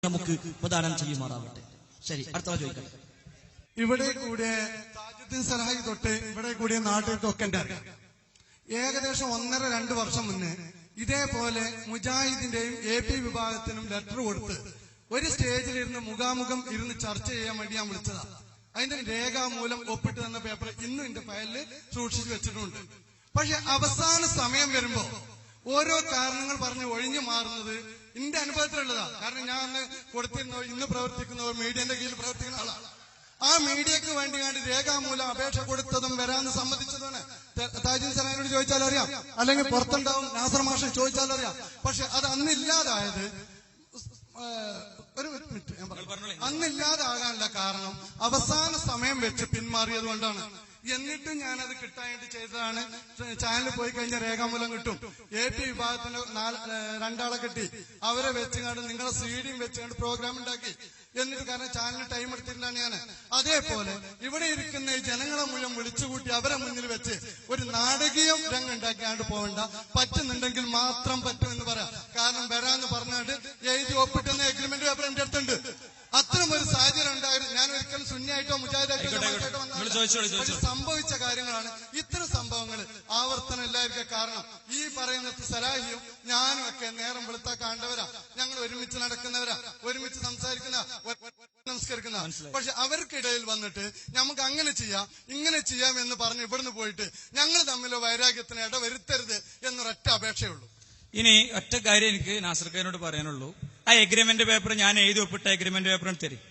നമുക്ക് പ്രദാനം ചെയ്യുമാറാവട്ടെ. ശരി, അടുത്ത ചോദിക്കട്ടെ. ഇവിടെ കൂടിയ താജുദ്ദീൻ സലാഹി തൊട്ട് ഇവിടെ കൂടിയ നാട്ടുകാർക്കൊക്കെ എന്റെ അറിയാം. ഏകദേശം 1.5-2 വർഷം മുന്നേ ഇതേപോലെ മുജാഹിദിന്റെയും AP വിഭാഗത്തിനും ലെറ്റർ കൊടുത്ത് ഒരു സ്റ്റേജിലിരുന്ന് മുഖാമുഖം ഇരുന്ന് ചർച്ച ചെയ്യാൻ വേണ്ടി ഞാൻ വിളിച്ചതാ. അതിന്റെ രേഖാമൂലം ഒപ്പിട്ട് തന്ന പേപ്പർ ഇന്നും എന്റെ ഫയലിൽ സൂക്ഷിച്ചു വെച്ചിട്ടുണ്ട്. പക്ഷെ അവസാന സമയം വരുമ്പോ ഓരോ കാരണങ്ങൾ പറഞ്ഞ് ഒഴിഞ്ഞു മാറുന്നത് എന്റെ അനുഭവത്തിലുള്ളതാ. കാരണം ഞാൻ അന്ന് കൊടുത്തിരുന്ന ഇന്ന് പ്രവർത്തിക്കുന്ന മീഡിയന്റെ കീഴിൽ പ്രവർത്തിക്കുന്ന ആളാണ്. ആ മീഡിയക്ക് വേണ്ടി രേഖാമൂലം അപേക്ഷ കൊടുത്തതും വരാന്ന് സമ്മതിച്ചതാണ്. താജുദ്ദീൻ സലാഹിനോട് ചോദിച്ചാൽ അറിയാം, അല്ലെങ്കിൽ പുറത്തുണ്ടാവും നാസർ മാഷ് ചോദിച്ചാൽ അറിയാം. പക്ഷെ അത് അന്നില്ലാതായത് ഒരു മിനിറ്റ് ഞാൻ പറഞ്ഞു, അന്നില്ലാതാകാനുള്ള കാരണം അവസാന സമയം വെച്ച് പിന്മാറിയത് കൊണ്ടാണ്. എന്നിട്ടും ഞാനത് കിട്ടാനായിട്ട് ചെയ്തതാണ്. ചാനലിൽ പോയി കഴിഞ്ഞാൽ രേഖാമൂലം കിട്ടും. AP വിഭാഗത്തിന്റെ 2 ആളെ കിട്ടി, അവരെ വെച്ചുകൊണ്ട് നിങ്ങളെ CD വെച്ചുകൊണ്ട് പ്രോഗ്രാം ഉണ്ടാക്കി. എന്നിട്ട് കാരണം ചാനലിന് ടൈം എടുത്തിട്ടാണ് ഞാൻ. അതേപോലെ ഇവിടെ ഇരിക്കുന്ന ഈ ജനങ്ങളെ മുഴുവൻ വിളിച്ചുകൂട്ടി അവരെ മുന്നിൽ വെച്ച് ഒരു നാടകീയം രംഗം ഉണ്ടാക്കിയാണ്ട് പോകണ്ട, പറ്റുന്നുണ്ടെങ്കിൽ മാത്രം പറ്റും എന്ന് പറയാം. കാരണം വരാന്ന് പറഞ്ഞാണ്ട് എഴുതി ഒപ്പിട്ടുന്ന എഗ്രിമെന്റ് പേപ്പർ എന്റെ അടുത്തുണ്ട്. അത്തരം ഒരു സാഹചര്യം ഉണ്ടായിരുന്നു. ഞാൻ ഒരിക്കലും സുന്നിയായിട്ടോ മുജാഹിദായിട്ടോ സംഭവിച്ച കാര്യങ്ങളാണ്. ഇത്തരം സംഭവങ്ങൾ ആവർത്തനം ഇല്ലായിരിക്കും. കാരണം ഈ പറയുന്ന സലാഹിയും ഞാനും ഒക്കെ നേരം വെളുത്താ കണ്ടവരാ. ഞങ്ങൾ ഒരുമിച്ച് നടക്കുന്നവരാ, ഒരുമിച്ച് സംസാരിക്കുന്ന, നമസ്കരിക്കുന്ന. പക്ഷെ അവർക്കിടയിൽ വന്നിട്ട് നമുക്ക് അങ്ങനെ ചെയ്യാം ഇങ്ങനെ ചെയ്യാം എന്ന് പറഞ്ഞ് ഇവിടുന്ന് പോയിട്ട് ഞങ്ങൾ തമ്മിലോ വൈരാഗ്യത്തിന് ഇട വരുത്തരുത് എന്നൊരൊറ്റ അപേക്ഷയുള്ളൂ. ഇനി ഒറ്റ കാര്യം എനിക്ക് നാസർ ഖാനോട് പറയാനുള്ളൂ. ആ എഗ്രിമെന്റ് പേപ്പർ ഞാൻ എഴുതി ഒപ്പിട്ട എഗ്രിമെന്റ് പേപ്പർ തരും.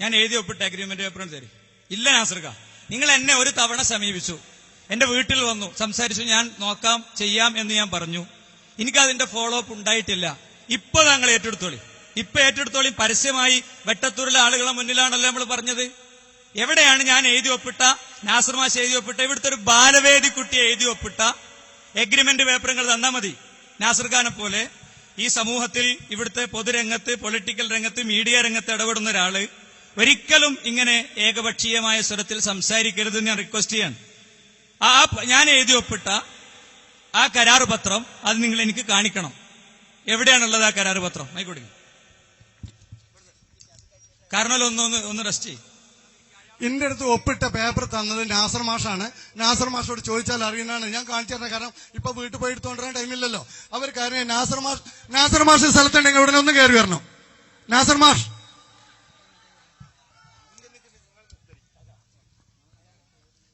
ഞാൻ എഴുതി ഒപ്പിട്ട എഗ്രിമെന്റ് പേപ്പർ തരും. ഇല്ല നാസർ ഖാൻ, നിങ്ങൾ എന്നെ ഒരു തവണ സമീപിച്ചു, എന്റെ വീട്ടിൽ വന്നു, സംസാരിച്ചു, ഞാൻ നോക്കാം ചെയ്യാം എന്ന് ഞാൻ പറഞ്ഞു. എനിക്കതിന്റെ ഫോളോ അപ്പ് ഉണ്ടായിട്ടില്ല. ഇപ്പൊ ഞങ്ങൾ ഏറ്റെടുത്തോളി. പരസ്യമായി വെട്ടത്തൂരിലെ ആളുകളെ മുന്നിലാണല്ലോ നമ്മൾ പറഞ്ഞത്. എവിടെയാണ് ഞാൻ എഴുതി ഒപ്പിട്ട, നാസർ മാഷ് എഴുതി ഒപ്പിട്ട, ഇവിടുത്തെ ഒരു ബാലവേദി കുട്ടി എഴുതി ഒപ്പിട്ട എഗ്രിമെന്റ് പേപ്പറുകൾ തന്നാൽ മതി. നാസർ ഖാനെ പോലെ ഈ സമൂഹത്തിൽ ഇവിടുത്തെ പൊതുരംഗത്ത്, പൊളിറ്റിക്കൽ രംഗത്ത്, മീഡിയ രംഗത്ത് ഇടപെടുന്ന ഒരാള് ഒരിക്കലും ഇങ്ങനെ ഏകപക്ഷീയമായ സ്വരത്തിൽ സംസാരിക്കരുതെന്ന് ഞാൻ റിക്വസ്റ്റ് ചെയ്യാൻ. ഞാൻ എഴുതി ഒപ്പിട്ട ആ കരാർ പത്രം അത് നിങ്ങൾ എനിക്ക് കാണിക്കണം. എവിടെയാണുള്ളത് ആ കരാർ പത്രം? ആയിക്കോട്ടെ, കാരണം ഒന്ന് റെസ്റ്റ് ചെയ്യും. എന്റെ അടുത്ത് ഒപ്പിട്ട പേപ്പർ തന്നത് നാസർ മാഷാണ്. നാസർ മാഷോട് ചോദിച്ചാൽ അറിയുന്നതാണ്. ഞാൻ കാണിച്ചു തരാം. കാരണം ഇപ്പൊ വീട്ടിൽ പോയി എടുത്തോണ്ടിരാൻ ടൈമില്ലല്ലോ. അവർ കാര്യം നാസർ മാഷ് സ്ഥലത്തുണ്ടെങ്കിൽ ഉടനെ ഒന്ന് കയറി വരണം. നാസർ മാഷ്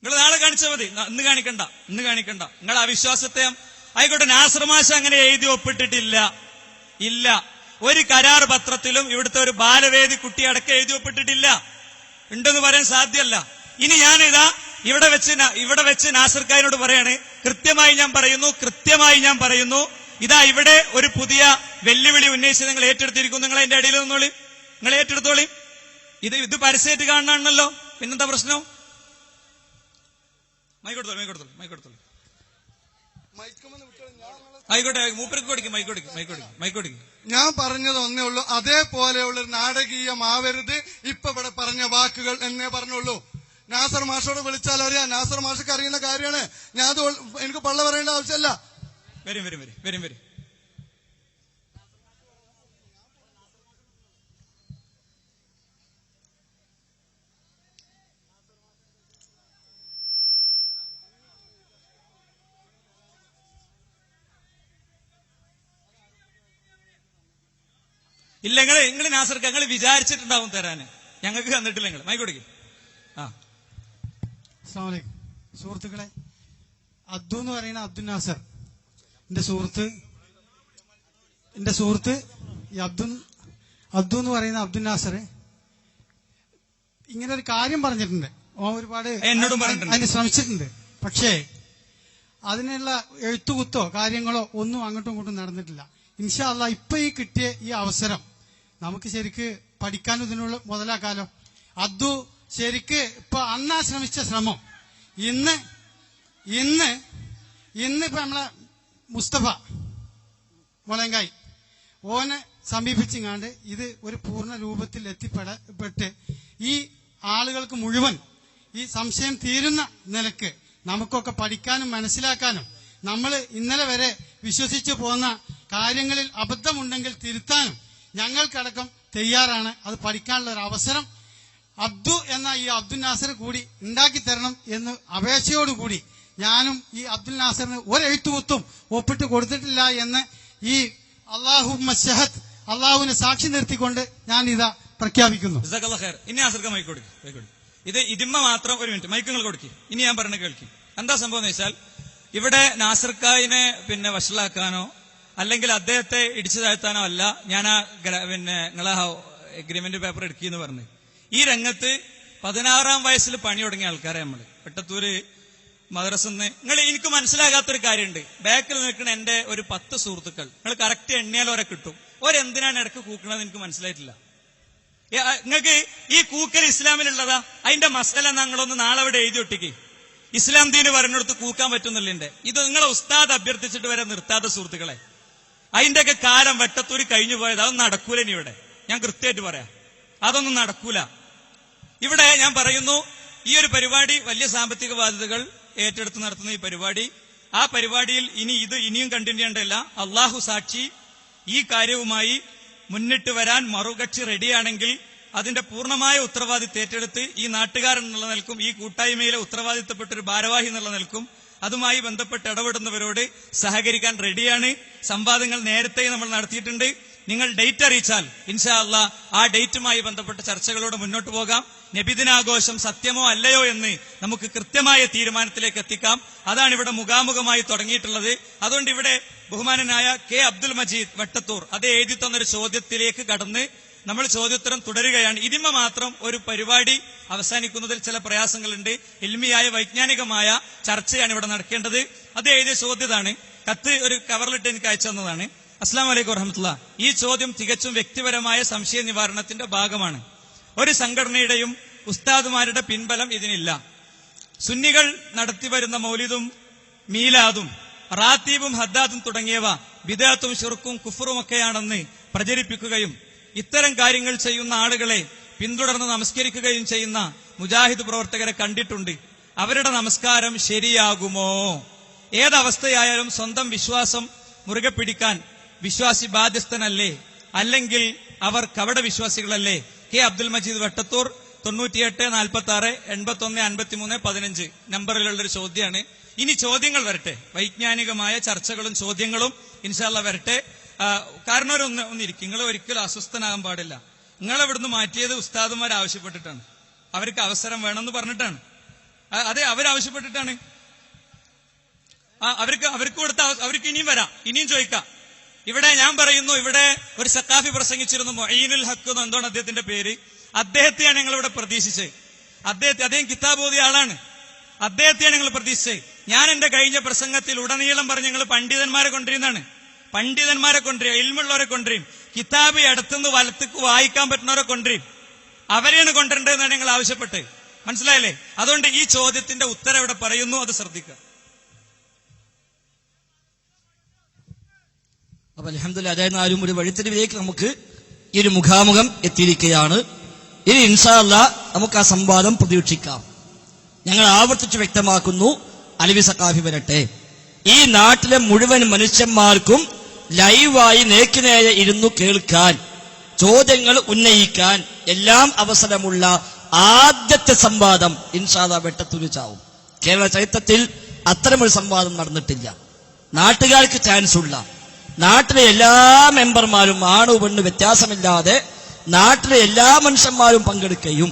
നിങ്ങൾ നാളെ കാണിച്ചാൽ മതി, ഇന്ന് കാണിക്കണ്ട. നിങ്ങൾ അവിശ്വാസത്തെ ആയിക്കോട്ടെ. നാസർ മാഷ് അങ്ങനെ എഴുതി ഒപ്പിട്ടിട്ടില്ല. ഇല്ല, ഒരു കരാർ പത്രത്തിലും ഇവിടുത്തെ ഒരു ബാലവേദി കുട്ടി അടക്കം എഴുതി ഒപ്പിട്ടിട്ടില്ല. ഉണ്ടെന്ന് പറയാൻ സാധ്യമല്ല. ഇനി ഞാനിതാ ഇവിടെ വെച്ച് നാസർ ഖാനോട് പറയാണ്, കൃത്യമായി ഞാൻ പറയുന്നു, ഇതാ ഇവിടെ ഒരു പുതിയ വെല്ലുവിളി ഉന്നയിച്ച് നിങ്ങൾ ഏറ്റെടുത്തിരിക്കുന്നു. നിങ്ങൾ അതിന്റെ ഇടയിൽ നിന്നോളി, നിങ്ങൾ ഏറ്റെടുത്തോളി. ഇത് പരസ്യമായിട്ട് കാണണമല്ലോ, പിന്നെന്താ പ്രശ്നം? മൈക്കൊടുത്തോളൂ. ആയിക്കോട്ടെ, മൂപ്പർക്ക് കൊടുക്കും, മൈക്കൊടുക്കും. ഞാൻ പറഞ്ഞത് ഒന്നേ ഉള്ളൂ, അതേപോലെയുള്ള നാടകീയമാവരുത്. ഇപ്പൊ ഇവിടെ പറഞ്ഞ വാക്കുകൾ എന്നേ പറഞ്ഞുള്ളൂ. നാസർ മാഷോട് വിളിച്ചാൽ അറിയാം. നാസർ മാഷക്ക് അറിയുന്ന കാര്യമാണ്. ഞാൻ എനിക്ക് പള്ള പറയേണ്ട ആവശ്യമല്ല. വരും. ഇല്ല, നിങ്ങൾ നാസർക്ക് ഞങ്ങൾ വിചാരിച്ചിട്ടുണ്ടാവും തരാന്, ഞങ്ങൾക്ക് തന്നിട്ടില്ല. നിങ്ങൾ മൈക്കൊടുക്കും. സുഹൃത്തുക്കളെ, അബ്ദു എന്ന് പറയുന്ന അബ്ദുൽ നാസർ എന്റെ സുഹൃത്ത് ഈ അബ്ദു എന്ന് പറയുന്ന അബ്ദുൽ നാസർ ഇങ്ങനെ ഒരു കാര്യം പറഞ്ഞിട്ടുണ്ട്. ഒരുപാട് അതിന് ശ്രമിച്ചിട്ടുണ്ട്. പക്ഷേ അതിനുള്ള എഴുത്തുകുത്തോ കാര്യങ്ങളോ ഒന്നും അങ്ങോട്ടും ഇങ്ങോട്ടും നടന്നിട്ടില്ല. ഇൻഷാ അല്ലാഹ് ഇപ്പൊ ഈ കിട്ടിയ ഈ അവസരം നമുക്ക് ശരിക്ക് പഠിക്കാനും ഇതിനുള്ള മുതലാക്കാലോ. അബ്ദു ശരിക്ക് ഇപ്പൊ അന്നാ ശ്രമിച്ച ശ്രമം ഇന്നിപ്പോ നമ്മളെ മുസ്തഫ മുളങ്കായി ഓനെ സമീപിച്ചിങ്ങാണ്ട് ഇത് ഒരു പൂർണ്ണ രൂപത്തിൽ എത്തിപ്പെട്ട് ഈ ആളുകൾക്ക് മുഴുവൻ ഈ സംശയം തീരുന്ന നിലക്ക് നമുക്കൊക്കെ പഠിക്കാനും മനസ്സിലാക്കാനും നമ്മൾ ഇന്നലെ വരെ വിശ്വസിച്ചു പോന്ന കാര്യങ്ങളിൽ അബദ്ധമുണ്ടെങ്കിൽ തിരുത്താനും ഞങ്ങൾക്കടക്കം തയ്യാറാണ്. അത് പഠിക്കാനുള്ള ഒരു അവസരം അബ്ദു എന്ന ഈ അബ്ദുൽ നാസർ കൂടി ഉണ്ടാക്കി തരണം എന്ന് അപേക്ഷയോടുകൂടി ഞാനും ഈ അബ്ദുൽ നാസറിന് ഒരെഴുത്തുകുത്തും ഒപ്പിട്ട് കൊടുത്തിട്ടില്ല എന്ന് ഈ അള്ളാഹുവിനെ സാക്ഷി നിർത്തിക്കൊണ്ട് ഞാൻ ഇതാ പ്രഖ്യാപിക്കുന്നു. ഇനി നാസർക്ക് മൈക്ക് കൊടുക്കും. ഇത് ഇതിമ്മ മാത്രം ഒരു മിനിറ്റ് മൈക്കുകൾ കൊടുക്കും. ഇനി ഞാൻ പറഞ്ഞ കേൾക്കും. എന്താ സംഭവം എന്ന് വെച്ചാൽ ഇവിടെ നാസർക്കായിനെ വഷളാക്കാനോ അല്ലെങ്കിൽ അദ്ദേഹത്തെ ഇടിച്ചു താഴ്ത്താനോ അല്ല ഞാൻ നിങ്ങളെ എഗ്രിമെന്റ് പേപ്പർ എടുക്കിയെന്ന് പറഞ്ഞു. ഈ രംഗത്ത് 16-ാം വയസ്സിൽ പണി തുടങ്ങിയ ആൾക്കാരെ നമ്മള് വെട്ടത്തൂര് മദ്രസന്ന് എനിക്ക് മനസ്സിലാകാത്തൊരു കാര്യമുണ്ട്. ബാക്കിൽ നിൽക്കുന്ന എന്റെ ഒരു 10 സുഹൃത്തുക്കൾ നിങ്ങൾ കറക്റ്റ് എണ്ണിയാലോരെ കിട്ടും. ഒരെന്തിനാണ് ഇടക്ക് കൂക്കണത് എനിക്ക് മനസ്സിലായിട്ടില്ല. നിങ്ങൾക്ക് ഈ കൂക്കൽ ഇസ്ലാമിലുള്ളതാ? അതിന്റെ മസല ഞങ്ങളൊന്ന് നാളെ അവിടെ എഴുതി ഒട്ടിക്ക്. ഇസ്ലാം ദീന് പറഞ്ഞെടുത്ത് കൂക്കാൻ പറ്റുന്നില്ല. ഇത് നിങ്ങളെ ഉസ്താദ് അഭ്യർത്ഥിച്ചിട്ട് വരെ നിർത്താത്ത സുഹൃത്തുക്കളെ, അതിന്റെയൊക്കെ കാലം വെട്ടത്തൂര് കഴിഞ്ഞു പോയത്. അതൊന്നും നടക്കൂല. ഇനി ഇവിടെ ഞാൻ കൃത്യമായിട്ട് പറയാം, അതൊന്നും നടക്കൂല. ഇവിടെ ഞാൻ പറയുന്നു, ഈ ഒരു പരിപാടി വലിയ സാമ്പത്തിക ബാധ്യതകൾ ഏറ്റെടുത്ത് നടത്തുന്ന ഈ പരിപാടി, ആ പരിപാടിയിൽ ഇനിയും കണ്ടിന്യൂ ചെയ്യേണ്ടല്ല. അള്ളാഹു സാക്ഷി, ഈ കാര്യവുമായി മുന്നിട്ട് വരാൻ മറുകക്ഷി റെഡിയാണെങ്കിൽ അതിന്റെ പൂർണ്ണമായ ഉത്തരവാദിത്വം ഏറ്റെടുത്ത് ഈ നാട്ടുകാരൻ എന്നുള്ള നിൽക്കും, ഈ കൂട്ടായ്മയിലെ ഉത്തരവാദിത്തപ്പെട്ടൊരു ഭാരവാഹി എന്നുള്ള നിൽക്കും അതുമായി ബന്ധപ്പെട്ട് ഇടപെടുന്നവരോട് സഹകരിക്കാൻ റെഡിയാണ്. സംവാദങ്ങൾ നേരത്തെ നമ്മൾ നടത്തിയിട്ടുണ്ട്. നിങ്ങൾ ഡേറ്റ് അറിയിച്ചാൽ ഇൻഷാ അള്ളാ ആ ഡേറ്റുമായി ബന്ധപ്പെട്ട ചർച്ചകളോട് മുന്നോട്ട് പോകാം. നബിദിനാഘോഷം സത്യമോ അല്ലയോ എന്ന് നമുക്ക് കൃത്യമായ തീരുമാനത്തിലേക്ക് എത്തിക്കാം. അതാണ് ഇവിടെ മുഖാമുഖമായി തുടങ്ങിയിട്ടുള്ളത്. അതുകൊണ്ട് ഇവിടെ ബഹുമാനനായ കെ അബ്ദുൽ മജീദ് വട്ടത്തൂർ അത് എഴുതി തന്നൊരു ചോദ്യത്തിലേക്ക് കടന്ന് നമ്മൾ ചോദ്യോത്തരം തുടരുകയാണ്. ഇതിമ മാത്രം ഒരു പരിപാടി അവസാനിക്കുന്നതിൽ ചില പ്രയാസങ്ങളുണ്ട്. ഇൽമിയായ വൈജ്ഞാനികമായ ചർച്ചയാണ് ഇവിടെ നടക്കേണ്ടത്. അത് എഴുതിയ ചോദ്യതാണ്. കത്ത് ഒരു കവറിലിട്ട് എനിക്ക് അയച്ചു തന്നതാണ്. അസ്സലാമു അലൈക്കും വറഹ്മത്തുള്ളാഹി. ഈ ചോദ്യം തികച്ചും വ്യക്തിപരമായ സംശയ നിവാരണത്തിന്റെ ഭാഗമാണ്. ഒരു സംഘടനയുടെയും ഉസ്താദുമാരുടെ പിൻബലം ഇതിനില്ല. സുന്നികൾ നടത്തിവരുന്ന മൗലിദും മീലാദും റാത്തീബും ഹദ്ദാദും തുടങ്ങിയവ ബിദഅത്തും ശിർക്കും കുഫറുമൊക്കെയാണെന്ന് പ്രചരിപ്പിക്കുകയും ഇത്തരം കാര്യങ്ങൾ ചെയ്യുന്ന ആളുകളെ പിന്തുടർന്ന് നമസ്കരിക്കുകയും ചെയ്യുന്ന മുജാഹിദ് പ്രവർത്തകരെ കണ്ടിട്ടുണ്ട്. അവരുടെ നമസ്കാരം ശരിയാകുമോ? ഏതവസ്ഥയായാലും സ്വന്തം വിശ്വാസം മുറുകെ പിടിക്കാൻ വിശ്വാസി ബാധ്യസ്ഥനല്ലേ? അല്ലെങ്കിൽ അവർ കപട വിശ്വാസികളല്ലേ? കെ അബ്ദുൽ മജീദ് വട്ടത്തൂർ 98 46 81 53 15 നമ്പറിലുള്ളൊരു ചോദ്യമാണ്. ഇനി ചോദ്യങ്ങൾ വരട്ടെ, വൈജ്ഞാനികമായ ചർച്ചകളും ചോദ്യങ്ങളും ഇൻഷാ അല്ലാഹ് വരട്ടെ. കാരണവരൊന്നിരിക്കും, നിങ്ങൾ ഒരിക്കലും അസ്വസ്ഥനാകാൻ പാടില്ല. നിങ്ങളെ ഇവിടുന്ന് മാറ്റിയത് ഉസ്താദുമാർ ആവശ്യപ്പെട്ടിട്ടാണ്. അവർക്ക് അവസരം വേണമെന്ന് പറഞ്ഞിട്ടാണ്. അതെ, അവരാവശ്യപ്പെട്ടിട്ടാണ്. അവർക്ക് കൊടുത്ത അവർക്ക് ഇനിയും വരാം, ഇനിയും ചോദിക്കാം. ഇവിടെ ഞാൻ പറയുന്നു, ഇവിടെ ഒരു സക്കാഫി പ്രസംഗിച്ചിരുന്നു, മൊഈനുൽ ഹക്ക് എന്ന് എന്താണ് അദ്ദേഹത്തിന്റെ പേര്. അദ്ദേഹത്തെയാണ് ഞങ്ങൾ ഇവിടെ പ്രതീക്ഷിച്ചത്. അദ്ദേഹം കിതാബ് ഓതിയ ആളാണ്. അദ്ദേഹത്തെയാണ് ഞങ്ങൾ പ്രതീക്ഷിച്ചത്. ഞാൻ എന്റെ കഴിഞ്ഞ പ്രസംഗത്തിൽ ഉടനീളം പറഞ്ഞ് ഞങ്ങൾ പണ്ഡിതന്മാരെ കൊണ്ടുവരുന്നതാണ്. പണ്ഡിതന്മാരെ കൊണ്ടുവരും, ഇൽമുള്ളവരെ കൊണ്ടുവരും, കിതാബ് ഇടത്തുനിന്ന് വലത്തേക്ക് വായിക്കാൻ പറ്റുന്നവരെ കൊണ്ടുവരും. അവരെയാണ് കൊണ്ടുവരേണ്ടതെന്നാണ് ഞങ്ങൾ ആവശ്യപ്പെട്ടത്. മനസ്സിലായില്ലേ? അതുകൊണ്ട് ഈ ചോദ്യത്തിന്റെ ഉത്തരം ഇവിടെ പറയുന്നു, അത് ശ്രദ്ധിക്കുക. അപ്പൊ അൽഹംദുലില്ലാഹ്, അതായത് ആരും ഒരു വഴിത്തിരിവിലേക്ക് നമുക്ക് ഈ ഒരു മുഖാമുഖം എത്തിയിരിക്കുകയാണ്. ഇനി ഇൻഷാ അല്ലാഹ് നമുക്ക് ആ സംവാദം പ്രതീക്ഷിക്കാം. ഞങ്ങൾ ആവർത്തിച്ച് വ്യക്തമാക്കുന്നു, അലവി സഖാഫി വരട്ടെ. ഈ നാട്ടിലെ മുഴുവൻ മനുഷ്യന്മാർക്കും ലൈവായി നേർക്കുനേരെ ഇരുന്നു കേൾക്കാൻ, ചോദ്യങ്ങൾ ഉന്നയിക്കാൻ എല്ലാം അവസരമുള്ള ആദ്യത്തെ സംവാദം ഇൻഷാ അല്ലാഹ് വെട്ടത്തുരിച്ചാവും. കേരള ചരിത്രത്തിൽ അത്തരമൊരു സംവാദം നടന്നിട്ടില്ല. നാട്ടുകാർക്ക് ചാൻസ് ഉള്ള, നാട്ടിലെ എല്ലാ മെമ്പർമാരും ആണു പെണ്ണ് വ്യത്യാസമില്ലാതെ നാട്ടിലെ എല്ലാ മനുഷ്യന്മാരും പങ്കെടുക്കുകയും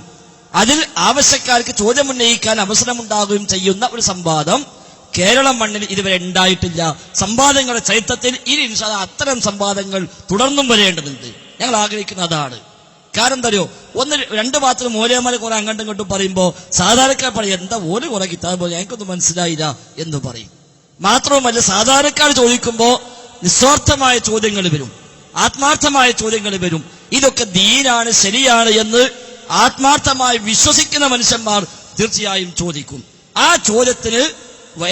അതിൽ ആവശ്യക്കാർക്ക് ചോദ്യമുന്നയിക്കാൻ അവസരമുണ്ടാകുകയും ചെയ്യുന്ന ഒരു സംവാദം കേരള മണ്ണിൽ ഇതുവരെ ഉണ്ടായിട്ടില്ല. സംവാദങ്ങളുടെ ചരിത്രത്തിൽ ഇനി ഇൻഷാ അല്ലാഹ് അത്തരം സംവാദങ്ങൾ തുടർന്നും വരേണ്ടതുണ്ട്. ഞങ്ങൾ ആഗ്രഹിക്കുന്ന അതാണ്. കാരണം എന്തറിയോ, രണ്ട് ഭാഗത്തും മോലേമാര് കുറെ അങ്ങോട്ടും ഇങ്ങോട്ടും പറയുമ്പോ സാധാരണക്കാർ പറയും, എന്താ ഓല് കുറെ കിതാബ് പോലെ ഞങ്ങൾക്കൊന്നും മനസ്സിലായില്ല എന്ന് പറയും. മാത്രവുമല്ല, സാധാരണക്കാർ ചോദിക്കുമ്പോ നിസ്വാർത്ഥമായ ചോദ്യങ്ങൾ വരും, ആത്മാർത്ഥമായ ചോദ്യങ്ങൾ വരും. ഇതൊക്കെ ദീനാണ്, ശരിയാണ് എന്ന് ആത്മാർത്ഥമായി വിശ്വസിക്കുന്ന മനുഷ്യന്മാർ തീർച്ചയായും ചോദിക്കും. ആ ചോദ്യത്തിന്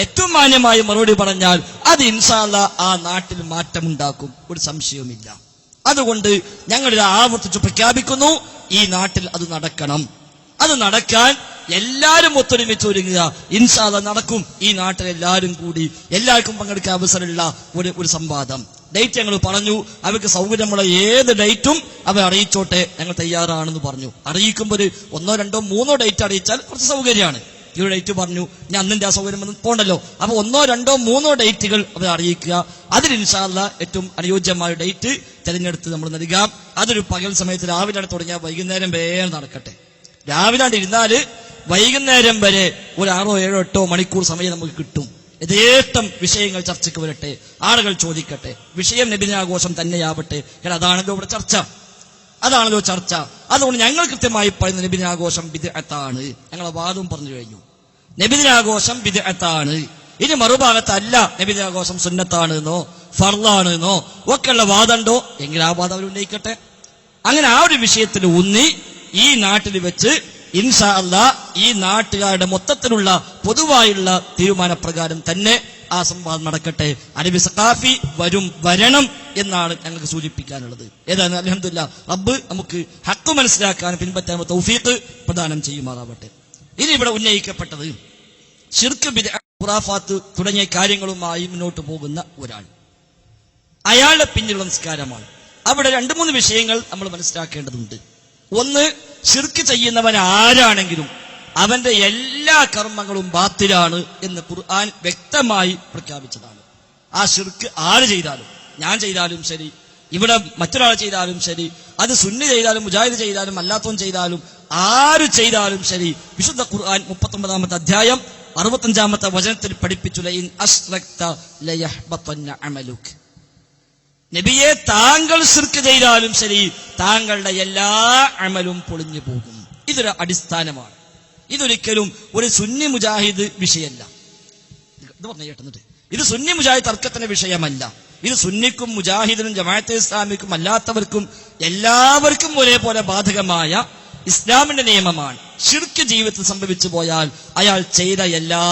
ഏറ്റവും മാന്യമായി മറുപടി പറഞ്ഞാൽ അത് ഇൻഷാ അല്ലാഹ് ആ നാട്ടിൽ മാറ്റമുണ്ടാക്കും, ഒരു സംശയവുമില്ല. അതുകൊണ്ട് ഞങ്ങൾ ആവർത്തിച്ച് പ്രഖ്യാപിക്കുന്നു, ഈ നാട്ടിൽ അത് നടക്കണം. അത് നടക്കാൻ എല്ലാവരും ഒത്തൊരുമിച്ച് ഒരുങ്ങുക. ഇൻഷാ അല്ലാഹ് നടക്കും. ഈ നാട്ടിൽ എല്ലാവരും കൂടി എല്ലാവർക്കും പങ്കെടുക്കാൻ അവസരമുള്ള ഒരു സംവാദം. ഡേറ്റ് ഞങ്ങൾ പറഞ്ഞു. അവർക്ക് സൗകര്യമുള്ള ഏത് ഡേറ്റും അവർ അറിയിച്ചോട്ടെ, ഞങ്ങൾ തയ്യാറാണെന്ന് പറഞ്ഞു. അറിയിക്കുമ്പോൾ 1, 2, 3 ഡേറ്റ് അറിയിച്ചാൽ കുറച്ച് സൗകര്യമാണ്. ഈ ഒരു ഡേറ്റ് പറഞ്ഞു, ഞാൻ അന്നിന്റെ ആ സൗകര്യം ഒന്നും പോണ്ടല്ലോ. അപ്പൊ 1, 2, 3 ഡേറ്റുകൾ അവർ അറിയിക്കുക. അതിൽ ഇൻഷാ അല്ലാഹ് ഏറ്റവും അനുയോജ്യമായ ഡേറ്റ് തിരഞ്ഞെടുത്ത് നമ്മൾ നൽകാം. അതൊരു പകൽ സമയത്ത് രാവിലെ തുടങ്ങിയാൽ വൈകുന്നേരം വരെ നടക്കട്ടെ. രാവിലെ ഇരുന്നാല് വൈകുന്നേരം വരെ ഒരു 6, 7, 8 മണിക്കൂർ സമയം നമുക്ക് കിട്ടും. യഥേഷ്ടം വിഷയങ്ങൾ ചർച്ചയ്ക്ക് വരട്ടെ, ആളുകൾ ചോദിക്കട്ടെ. വിഷയം നബിദിനാഘോഷം തന്നെയാവട്ടെ. അതാണല്ലോ ഇവിടെ ചർച്ച, അതാണല്ലോ ചർച്ച. അതുകൊണ്ട് ഞങ്ങൾ കൃത്യമായി പറയുന്ന നബിദിനാഘോഷം ബിദ്അത്താണ്. ഞങ്ങളെ വാദം പറഞ്ഞു കഴിഞ്ഞു. നബിദിനാഘോഷം ബിദ്അത്താണ്. ഇനി മറുഭാഗത്ത് അല്ല നബിദിനാഘോഷം സുന്നത്താണ് എന്നോ ഫർളാണ് എന്നോ ഒക്കെയുള്ള വാദമുണ്ടോ എങ്കിൽ ആ വാദം അവർ ഉന്നയിക്കട്ടെ. അങ്ങനെ ആ ഒരു വിഷയത്തിൽ ഊന്നി ഈ നാട്ടിൽ വെച്ച് ഇൻഷാ അല്ലാഹ് ഈ നാട്ടുകാരുടെ മൊത്തത്തിലുള്ള പൊതുവായുള്ള തീരുമാനപ്രകാരം തന്നെ ആ സംവാദം നടക്കട്ടെ. അനബി സഖാഫി വരണം എന്നാണ് ഞങ്ങൾക്ക് സൂചിപ്പിക്കാനുള്ളത്. ഏതാണ് അൽഹംദുലില്ലാഹ് റബ്ബ് നമുക്ക് ഹഖ് മനസ്സിലാക്കാൻ പിൻപറ്റാൻ തൗഫീഖ് പ്രദാനം ചെയ്യുമാറാവട്ടെ. ഇനി ഇവിടെ ഉന്നയിക്കപ്പെട്ടത് ശിർക്ക്, ബിദ്അത്ത്, ഖുറാഫാത്ത് തുടങ്ങിയ കാര്യങ്ങളുമായി മുന്നോട്ട് പോകുന്ന ഒരാൾ, അയാളുടെ പിന്നിലുള്ള നിസ്കാരമാണ്. അവിടെ 2-3 വിഷയങ്ങൾ നമ്മൾ മനസ്സിലാക്കേണ്ടതുണ്ട്. ഒന്ന്, ശിർക്ക് ചെയ്യുന്നവൻ ആരാണെങ്കിലും അവന്റെ എല്ലാ കർമ്മങ്ങളും ബാത്തിലാണ് എന്ന് ഖുർആൻ വ്യക്തമായി പ്രഖ്യാപിച്ചതാണ്. ആ ശിർക്ക് ആര് ചെയ്താലും, ഞാൻ ചെയ്താലും ശരി, ഇവിടെ മറ്റൊരാൾ ചെയ്താലും ശരി, അത് സുന്നി ചെയ്താലും മുജാഹിദ് ചെയ്താലും അല്ലാത്തവൻ ചെയ്താലും ആര് ചെയ്താലും ശരി, വിശുദ്ധ ഖുർആൻ 39-ാമത്തെ അധ്യായം 65-ാമത്തെ വചനത്തിൽ പഠിപ്പിച്ചു, ലഇൻ അശ്റക്ത ലയഹ്ബതന്ന അമലുക്. നബിയെ, താങ്കൾ ശിർക്ക് ചെയ്താലും ശരി താങ്കളുടെ എല്ലാ അമലും പൊളിഞ്ഞു പോകും. ഇതൊരു അടിസ്ഥാനമാണ്. ഇതൊരിക്കലും ഒരു സുന്നി മുജാഹിദ് വിഷയമല്ല. ഇത് പറഞ്ഞ കേട്ടുന്നിട്ട്, ഇത് സുന്നി മുജാഹിദ് തർക്കത്തിന്റെ വിഷയമല്ല. ഇത് സുന്നിക്കും മുജാഹിദിനും ജമാഅത്തെ ഇസ്ലാമിക്കും അല്ലാത്തവർക്കും എല്ലാവർക്കും ഒരേപോലെ ബാധകമായ ഇസ്ലാമിന്റെ നിയമമാണ്. ശിർക്ക് ജീവിതത്തിൽ സംഭവിച്ചു പോയാൽ അയാൾ ചെയ്ത എല്ലാ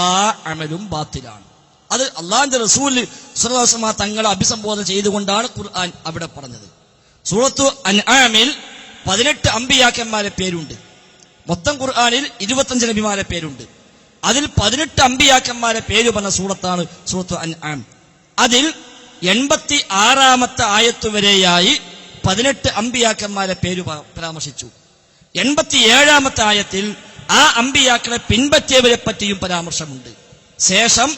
അമലും ബാത്തിലാണ്. അത് അള്ളാഹുവിന്റെ റസൂൽ സ്വല്ലല്ലാഹു അലൈഹി വസല്ലം തങ്ങളെ അഭിസംബോധന ചെയ്തുകൊണ്ടാണ് ഖുർആൻ അവിടെ പറഞ്ഞത്. സൂറത്തു അൻആമിൽ 18 അമ്പിയാക്കന്മാരെ പേരുണ്ട്. മൊത്തം ഖുർആനിൽ 25 നബിമാരെ പേരുണ്ട്. അതിൽ 18 അമ്പിയാക്കന്മാരെ പേര് പറഞ്ഞ സൂറത്താണ് സൂറത്തു അൻആം. അതിൽ 86-ാമത്തെ ആയത്ത് വരെയായി 18 അമ്പിയാക്കന്മാരെ പേര് പരാമർശിച്ചു. 87-ാമത്തെ ആയത്തിൽ ആ അമ്പിയാക്കളെ പിൻപറ്റിയവരെ പറ്റിയും പരാമർശമുണ്ട്. ശേഷം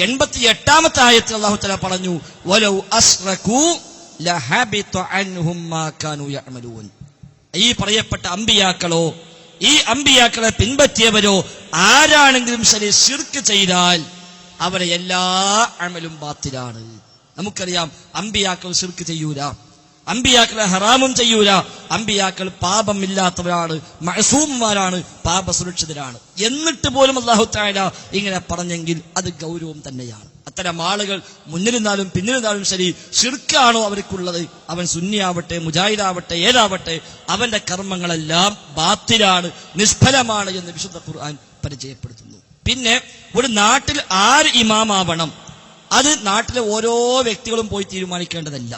88-ാമത്തെ ആയത്തിൽ അല്ലാഹു തആല പറഞ്ഞു, വലൗ അസ്റകൂ ലഹബിത അൻഹും മാ കാനൂ യഅമലൂൻ. ഈ പറയപ്പെട്ട അമ്പിയാക്കളോ ഈ അമ്പിയാക്കളെ പിൻപറ്റിയവരോ ആരാണെങ്കിലും ശരി ശിർക്ക് ചെയ്താൽ അവരെ എല്ലാ അമലും ബാത്തിലാണ്. നമുക്കറിയാം, അമ്പിയാക്കൾ ശിർക്ക് ചെയ്യൂല, അമ്പിയാക്കളെ ഹറാമും ചെയ്യൂല. അമ്പിയാക്കൾ പാപമില്ലാത്തവരാണ്, മഅസൂമാരാണ്, പാപസുരക്ഷിതരാണ്. എന്നിട്ട് പോലും അല്ലാഹു തആല ഇങ്ങനെ പറഞ്ഞെങ്കിൽ അത് ഗൗരവം തന്നെയാണ്. അത്തരം ആളുകൾ മുന്നിരുന്നാലും പിന്നിരുന്നാലും ശരി, ശിർക്കാണോ അവർക്കുള്ളത്, അവൻ സുന്നിയാവട്ടെ മുജാഹിദാവട്ടെ ഏതാവട്ടെ, അവന്റെ കർമ്മങ്ങളെല്ലാം ബാത്തിലാണ്, നിഷ്ഫലമാണ് എന്ന് വിശുദ്ധ ഖുർആൻ പരിചയപ്പെടുത്തുന്നു. പിന്നെ ഒരു നാട്ടിൽ ആര് ഇമാമാവണം, അത് നാട്ടിലെ ഓരോ വ്യക്തികളും പോയി തീരുമാനിക്കേണ്ടതല്ല.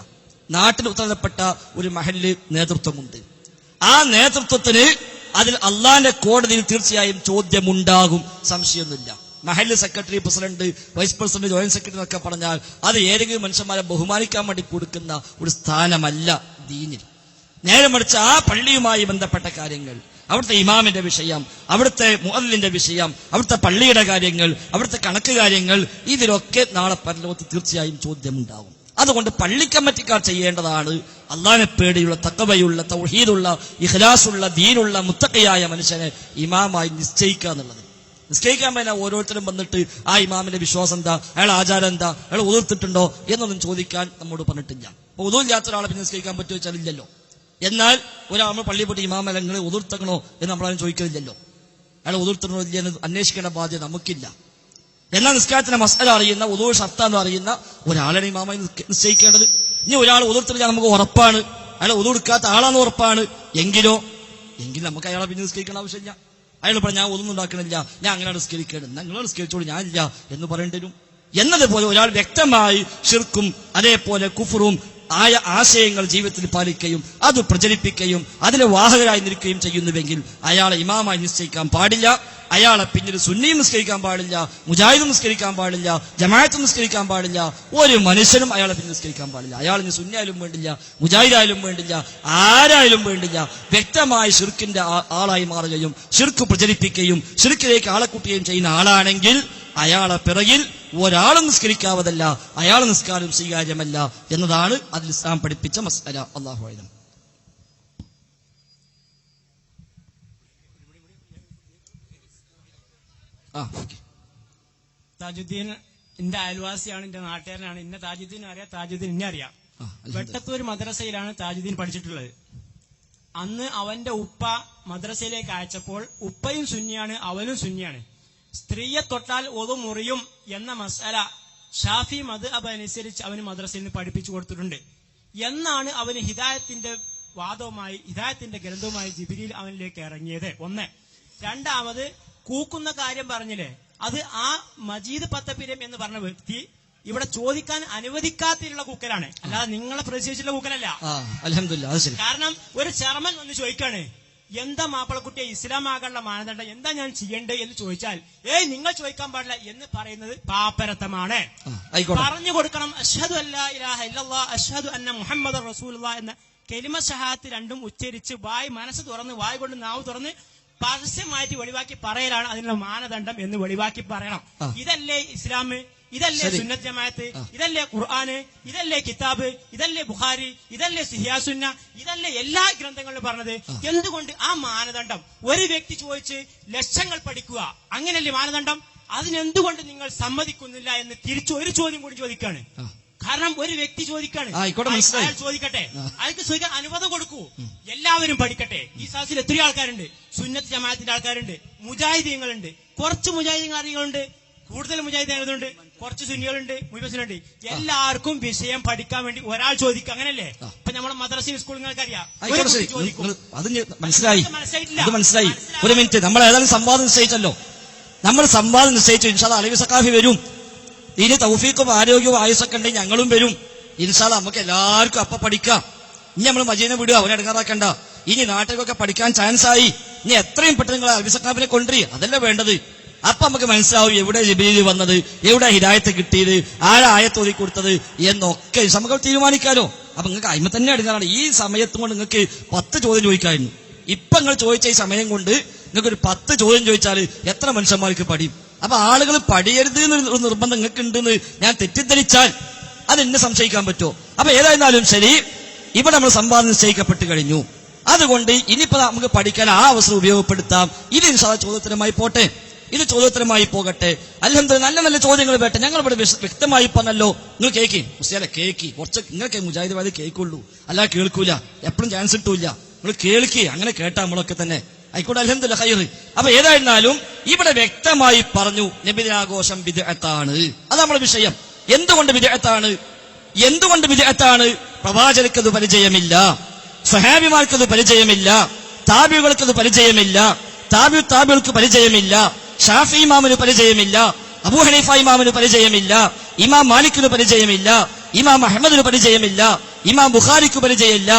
നാട്ടിൽ ഉത്തരപ്പെട്ട ഒരു മഹല്ല് നേതൃത്വമുണ്ട്. ആ നേതൃത്വത്തിന് അതിൽ അള്ളാന്റെ കോടതിയിൽ തീർച്ചയായും ചോദ്യമുണ്ടാകും, സംശയമൊന്നുമില്ല. മഹല്ല് secretary, president, vice president, joint secretary എന്നൊക്കെ പറഞ്ഞാൽ അത് ഏതെങ്കിലും മനുഷ്യന്മാരെ ബഹുമാനിക്കാൻ വേണ്ടി കൊടുക്കുന്ന ഒരു സ്ഥാനമല്ല ദീനിൽ. നേരെ മറിച്ച് ആ പള്ളിയുമായി ബന്ധപ്പെട്ട കാര്യങ്ങൾ, അവിടുത്തെ ഇമാമിന്റെ വിഷയം, അവിടുത്തെ മുഅദ്ദിന്റെ വിഷയം, അവിടുത്തെ പള്ളിയുടെ കാര്യങ്ങൾ, അവിടുത്തെ കണക്ക് കാര്യങ്ങൾ, ഇതിലൊക്കെ നാളെ പരലോകത്ത് തീർച്ചയായും ചോദ്യമുണ്ടാകും. അതുകൊണ്ട് പള്ളി കമ്മിറ്റിക്കാർ ചെയ്യേണ്ടതാണ് അള്ളാഹിനെ പേടിയുള്ള, തഖ്വയുള്ള, തൗഹീദുള്ള, ഇഖ്ലാസുള്ള, ദീനുള്ള, മുത്തഖിയായ മനുഷ്യനെ ഇമാമായി നിശ്ചയിക്കുക എന്നുള്ളത്. നിശ്ചയിക്കാൻ വേണ്ടി ഓരോരുത്തരും വന്നിട്ട് ആ ഇമാമിന്റെ വിശ്വാസം എന്താ, അയാൾ ആചാരം എന്താ, അയാൾ ഉതിർത്തിട്ടുണ്ടോ എന്നൊന്നും ചോദിക്കാൻ നമ്മോട് പറഞ്ഞിട്ടില്ല. അപ്പൊ ഉദൂല്ലാത്ത ഒരാളെ പിന്നെ നിശ്ചയിക്കാൻ പറ്റുമോ വെച്ചാൽ ഇല്ലല്ലോ. എന്നാൽ ഒരാൾ പള്ളി പോയിട്ട് ഇമാമല്ല നിങ്ങൾ ഉതിർത്തക്കണോ എന്ന് നമ്മളാരും ചോദിക്കുന്നില്ലല്ലോ. അയാൾ ഉതിർത്തണോ ഇല്ല എന്ന് അന്വേഷിക്കേണ്ട ബാധ്യത നമുക്കില്ല. എന്നാൽ നിസ്കാരത്തിന്റെ മസ്അല അറിയുന്ന, ഉദൂ ഷർത്താന്ന് അറിയുന്ന ഒരാളാണ് ഇമാമായി നിശ്ചയിക്കേണ്ടത്. ഇനി ഒരാൾ ഉതിർത്തില്ല നമുക്ക് ഉറപ്പാണ്, അയാൾ ഉദൂടുക്കാത്ത ആളാന്ന് ഉറപ്പാണ്, എങ്കിൽ നമുക്ക് അയാളെ പിന്നെ നിസ്കരിക്കേണ്ട ആവശ്യമില്ല. അയാൾ പറഞ്ഞ ഞാൻ ഒന്നും ഉണ്ടാക്കണില്ല, ഞാൻ അങ്ങനെ നിസ്കരിക്കേണ്ടത്, നിങ്ങൾ നിസ്കരിച്ചോളൂ, ഞാനില്ല എന്ന് പറയേണ്ടി വരും. എന്നതുപോലെ ഒരാൾ വ്യക്തമായി ശിർക്കും അതേപോലെ കുഫറും ആയ ആശയങ്ങൾ ജീവിതത്തിൽ പാലിക്കുകയും അത് പ്രചരിപ്പിക്കുകയും അതിന് വാഹകരായി നിൽക്കുകയും ചെയ്യുന്നുവെങ്കിൽ അയാളെ ഇമാമായി നിശ്ചയിക്കാൻ പാടില്ല. അയാളെ പിന്നീട് സുന്നിയും നിസ്കരിക്കാൻ പാടില്ല, മുജാഹിദും നിസ്കരിക്കാൻ പാടില്ല, ജമാഅത്തും നിസ്കരിക്കാൻ പാടില്ല, ഒരു മനുഷ്യനും അയാളെ പിന്നിൽ നിസ്കരിക്കാൻ പാടില്ല. അയാളിന് സുന്നിയായാലും വേണ്ടില്ല, മുജാഹിദായാലും വേണ്ടില്ല, ആരായാലും വേണ്ടില്ല. വ്യക്തമായ ശിർക്കിന്റെ ആളായി മാറുകയും ശിർക്ക് പ്രചരിപ്പിക്കുകയും ശിർക്കിലേക്ക് ആളെ കൂട്ടുകയും ചെയ്യുന്ന ആളാണെങ്കിൽ അയാളെ പിറകിൽ ഒരാളും നിസ്കരിക്കാവതല്ല, അയാളെ നിസ്കാരം സ്വീകാര്യമല്ല എന്നതാണ് അതിൽ ഇസ്ലാം പഠിപ്പിച്ച മസ്അല. അല്ലാഹു അഅലം. താജുദ്ദീൻ എന്റെ അയൽവാസിയാണ്, എന്റെ നാട്ടുകാരനാണ്. ഇന്ന താജുദ്ദീൻ അറിയാം, താജുദ്ദീൻ എന്നെ അറിയാം. വെട്ടത്തൂർ മദ്രസയിലാണ് താജുദ്ദീൻ പഠിച്ചിട്ടുള്ളത്. അന്ന് അവന്റെ ഉപ്പ മദ്രസയിലേക്ക് അയച്ചപ്പോൾ ഉപ്പയും സുന്നിയാണ്, അവനും സുന്നിയാണ്. സ്ത്രീയെ തൊട്ടാൽ ഒതു മുറിയും എന്ന മസാല ഷാഫി മദ്ഹബ് അനുസരിച്ച് അവന് മദ്രസയിൽ നിന്ന് പഠിപ്പിച്ചു കൊടുത്തിട്ടുണ്ട് എന്നാണ് അവന് ഹിദായത്തിന്റെ വാദവുമായി, ഹിദായത്തിന്റെ ഗ്രന്ഥവുമായി ജിബ്രീൽ അവനിലേക്ക് ഇറങ്ങിയത്. ഒന്ന്. രണ്ടാമത് കൂക്കുന്ന കാര്യം പറഞ്ഞില്ലേ, അത് ആ മജീദ് പത്തപ്പിരം എന്ന് പറഞ്ഞ വ്യക്തി ഇവിടെ ചോദിക്കാൻ അനുവദിക്കാത്തിലുള്ള കൂക്കലാണ്, അല്ലാതെ നിങ്ങളെ പ്രതീക്ഷിച്ചുള്ള കൂക്കലല്ല. അൽഹംദുലില്ലാഹ്. കാരണം ഒരു ചെയർമാൻ വന്ന് ചോദിക്കാണ്, എന്താ മാപ്പിളക്കുട്ടിയെ ഇസ്ലാമാകാനുള്ള മാനദണ്ഡം, എന്താ ഞാൻ ചെയ്യേണ്ടത് എന്ന് ചോദിച്ചാൽ നിങ്ങൾ ചോദിക്കാൻ പാടില്ല എന്ന് പറയുന്നത് പാപ്പരത്തമാണ്. പറഞ്ഞു കൊടുക്കണം. അഷ്ഹദു അല്ലാ ഇലാഹ ഇല്ലല്ലാഹ് അഷ്ഹദു അന്ന മുഹമ്മദർ റസൂലുള്ളാഹ് എന്ന കലിമ ഷഹാദത്ത് രണ്ടും ഉച്ചരിച്ച് മനസ്സ് തുറന്ന് വായ് കൊണ്ട് നാവ് തുറന്ന് പരസ്യമായിട്ട് വെളിവാക്കി പറയലാണ് അതിനുള്ള മാനദണ്ഡം എന്ന് വെളിവാക്കി പറയണം. ഇതല്ലേ ഇസ്ലാം, ഇതല്ലേ സുന്നത്ത് ജമാഅത്ത്, ഇതല്ലേ ഖുർആന്, ഇതല്ലേ കിതാബ്, ഇതല്ലേ ബുഖാരി, ഇതല്ലേ സിഹിയാസുന്ന, ഇതല്ലേ എല്ലാ ഗ്രന്ഥങ്ങളിലും പറഞ്ഞത്. എന്തുകൊണ്ട് ആ മാനദണ്ഡം ഒരു വ്യക്തി ചോദിച്ച് ലക്ഷങ്ങൾ പഠിക്കുക അങ്ങനെയല്ലേ മാനദണ്ഡം? അതിനെന്തുകൊണ്ട് നിങ്ങൾ സമ്മതിക്കുന്നില്ല എന്ന് തിരിച്ചു ഒരു ചോദ്യം കൂടി ചോദിക്കാണ്. കാരണം ഒരു വ്യക്തി ചോദിക്കാണ്, അയാൾ ചോദിക്കട്ടെ, അയാൾക്ക് ചോദിക്കാൻ അനുവാദം കൊടുക്കൂ. എല്ലാവരും പഠിക്കട്ടെ. ഈ സാസിൽ എത്രയോ ആൾക്കാരുണ്ട്, സുന്നത്ത് ജമാഅത്തിന്റെ ആൾക്കാരുണ്ട്, മുജാഹിദീങ്ങളുണ്ട്, കുറച്ച് മുജാഹിദീങ്ങളുണ്ട്, കൂടുതൽ മുജാഹിദീങ്ങളുണ്ട്, കുറച്ച് സുന്നികളുണ്ട്, മുജാഹിദുണ്ട്. എല്ലാവർക്കും വിഷയം പഠിക്കാൻ വേണ്ടി ഒരാൾ ചോദിക്കുക, അങ്ങനല്ലേ? ഇപ്പൊ നമ്മളെ മദ്രസ സ്കൂൾ നിങ്ങൾക്കറിയാം. മനസ്സിലായി. ഒരു മിനിറ്റ്, നമ്മൾ ഏതായാലും സംവാദം നിശ്ചയിച്ചല്ലോ. നമ്മൾ സംവാദം നിശ്ചയിച്ചു. ഇൻഷാ അല്ലാഹ് അലവി സഖാഫി വരും. ഇനി തൗഫീഖും ആരോഗ്യവും ആയുസൊക്കെ ഉണ്ടെങ്കിൽ ഞങ്ങളും വരും. ഇൻഷാ അല്ലാഹ് നമുക്ക് എല്ലാവർക്കും അപ്പൊ പഠിക്കാം. ഇനി നമ്മൾ മജീദിനെ വിടുക, അവനെ ഇടങ്ങാറാക്കണ്ട. ഇനി നാട്ടിലൊക്കെ പഠിക്കാൻ ചാൻസ് ആയി. ഇനി എത്രയും പെട്ടെന്ന് നിങ്ങൾ അലവി സഖാഫിനെ കൊണ്ടുവരി, അതല്ലേ വേണ്ടത്. അപ്പൊ നമുക്ക് മനസ്സിലാവും എവിടെ ജിബ്രീൽ വന്നത്, എവിടെ ഹിദായത്ത് കിട്ടിയത്, ആരാ ആയത്ത് ഓതി കൊടുത്തത് എന്നൊക്കെ നമുക്ക് തീരുമാനിക്കാലോ. അപ്പൊ നിങ്ങൾക്ക് അയിമ തന്നെ എടുക്കാനാണ്. ഈ സമയത്തും കൊണ്ട് നിങ്ങൾക്ക് 10 ചോദ്യം ചോദിക്കായിരുന്നു. ഇപ്പൊ നിങ്ങൾ ചോദിച്ച ഈ സമയം കൊണ്ട് നിങ്ങൾക്ക് ഒരു 10 ചോദ്യം ചോദിച്ചാൽ എത്ര മനുഷ്യന്മാർക്ക് പഠിയും? അപ്പൊ ആളുകൾ പഠിയരുത് എന്നൊരു നിർബന്ധം നിങ്ങൾക്ക് ഉണ്ടെന്ന് ഞാൻ തെറ്റിദ്ധരിച്ചാൽ അത് എന്നെ സംശയിക്കാൻ പറ്റുമോ? അപ്പൊ ഏതായിരുന്നാലും ശരി, ഇവിടെ നമ്മൾ സംവാദം നിശ്ചയിക്കപ്പെട്ട് കഴിഞ്ഞു. അതുകൊണ്ട് ഇനിയിപ്പോ നമുക്ക് പഠിക്കാൻ ആ അവസരം ഉപയോഗപ്പെടുത്താം. ഇത് ഇൻഷാ അല്ലാഹ് ചോദ്യോത്തരമായി പോട്ടെ, ഇത് ചോദ്യോത്തരമായി പോകട്ടെ. അൽഹംദുലില്ലാഹ് നല്ല നല്ല ചോദ്യങ്ങൾ വേട്ടെ. ഞങ്ങൾ ഇവിടെ വ്യക്തമായി പറഞ്ഞല്ലോ. നിങ്ങൾ കേക്കി മുസ്ലിയാലെ കേക്കി, കുറച്ച് നിങ്ങൾക്ക് മുജാഹിദ് കേൾക്കുള്ളൂ, അല്ല കേൾക്കൂല, എപ്പോഴും ചാൻസ് കിട്ടൂല. നിങ്ങൾ കേൾക്കി, അങ്ങനെ കേട്ടാ നമ്മളൊക്കെ തന്നെ ആയിക്കോട്ടെ. അൽഹംദുലില്ലാഹ് ഖൈർ. അപ്പൊ ഏതായിരുന്നാലും ഇവിടെ വ്യക്തമായി പറഞ്ഞു നബിദിനാഘോഷം ബിദ്അത്താണ്. അത് നമ്മുടെ വിഷയം. എന്തുകൊണ്ട് ബിദ്അത്താണ്? എന്തുകൊണ്ട് ബിദ്അത്താണ്? പ്രവാചകർക്കത് പരിചയമില്ല, സ്വഹാബിമാർക്കത് പരിചയമില്ല, താബിഉകൾക്കത് പരിചയമില്ല, താബിൾക്ക് പരിചയമില്ല, ഷാഫി ഇമാമിന് പരിചയമില്ല, അബൂ ഹനീഫ ഇമാമിന് പരിചയമില്ല, ഇമാം മാലിക്കിന് പരിചയമില്ല, ഇമാം അഹ്മദിന് പരിചയമില്ല, ഇമാം ബുഖാരിക്ക് പരിചയമില്ല.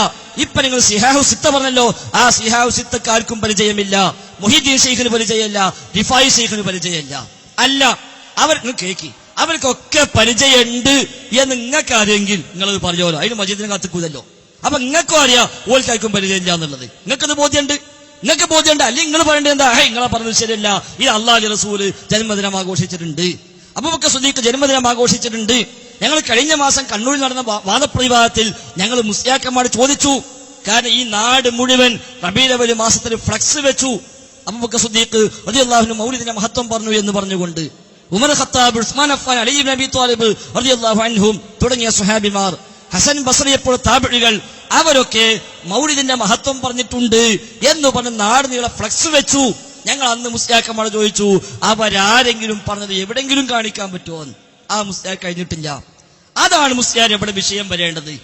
ഇപ്പൊ നിങ്ങൾ സിഹാഹു സിത്ത പറഞ്ഞല്ലോ, ആ സിഹാഹു സിത്തക്കാർക്കും പരിചയമില്ല, മുഹീദ്ദീൻ ശൈഖിന് പരിചയമില്ല, റിഫായി ശൈഖിന് പരിചയമില്ല. അല്ല, അവർ കേക്കി അവർക്കൊക്കെ പരിചയമുണ്ട് എന്ന് നിങ്ങൾക്ക് അറിയെങ്കിൽ നിങ്ങളത് പറഞ്ഞോലോ. അതിന് മജീദിനെ കാത്തിക്കൂതല്ലോ. അപ്പൊ നിങ്ങൾക്കും അറിയാം ഓൽക്കാർക്കും പരിചയമില്ല എന്നുള്ളത്. നിങ്ങൾക്കത് ബോധ്യമുണ്ട്, നിങ്ങൾക്ക് ബോധ്യമുണ്ട്. അല്ലെങ്കിൽ നിങ്ങൾ പറയേണ്ടത് എന്താ? നിങ്ങളെ പറഞ്ഞത് ശരിയല്ല, ഇത് അള്ളാഹുവിന്റെ റസൂല് ജന്മദിനം ആഘോഷിച്ചിട്ടുണ്ട്, അബൂബക്കർ സിദ്ദീഖ് ജന്മദിനം ആഘോഷിച്ചിട്ടുണ്ട്. ഞങ്ങൾ കഴിഞ്ഞ മാസം കണ്ണൂരിൽ നടന്ന വാദപ്രതിവാദത്തിൽ ഞങ്ങൾ മുസ്ലിയാക്കന്മാർ ചോദിച്ചു. കാരണം ഈ നാട് മുഴുവൻ റബീഉൽ അവ്വൽ മാസത്തിൽ ഫ്ലക്സ് വെച്ചു. അബൂബക്കർ സിദ്ദീഖ് റളിയല്ലാഹു അൻഹു മൗലിദിന്റെ മഹത്വം പറഞ്ഞു എന്ന് പറഞ്ഞുകൊണ്ട് ഉമർ ഖത്താബ്, ഉസ്മാൻ അഫ്ഫാൻ, അലി ഇബ്നു അബി ത്വാലിബ് റളിയല്ലാഹു അൻഹും തുടങ്ങിയ സ്വഹാബിമാർ, ഹസൻ ബസ്രിയെപ്പോൾ താബിഈകൾ, അവരൊക്കെ മൗലിദിന്റെ മഹത്വം പറഞ്ഞിട്ടുണ്ട് എന്ന് പറഞ്ഞ് നാട് നീളെ ഫ്ലക്സ് വെച്ചു. ഞങ്ങൾ അന്ന് മുസ്ലിയാക്കന്മാർ ചോദിച്ചു, അവരാരെങ്കിലും പറഞ്ഞത് എവിടെങ്കിലും കാണിക്കാൻ പറ്റുമോ? ആ മുസ്ലിയാർ കഴിഞ്ഞിട്ടില്ല. അതാണ് മുസ്ലിയാർ എവിടെ വിഷയം വരേണ്ടത്.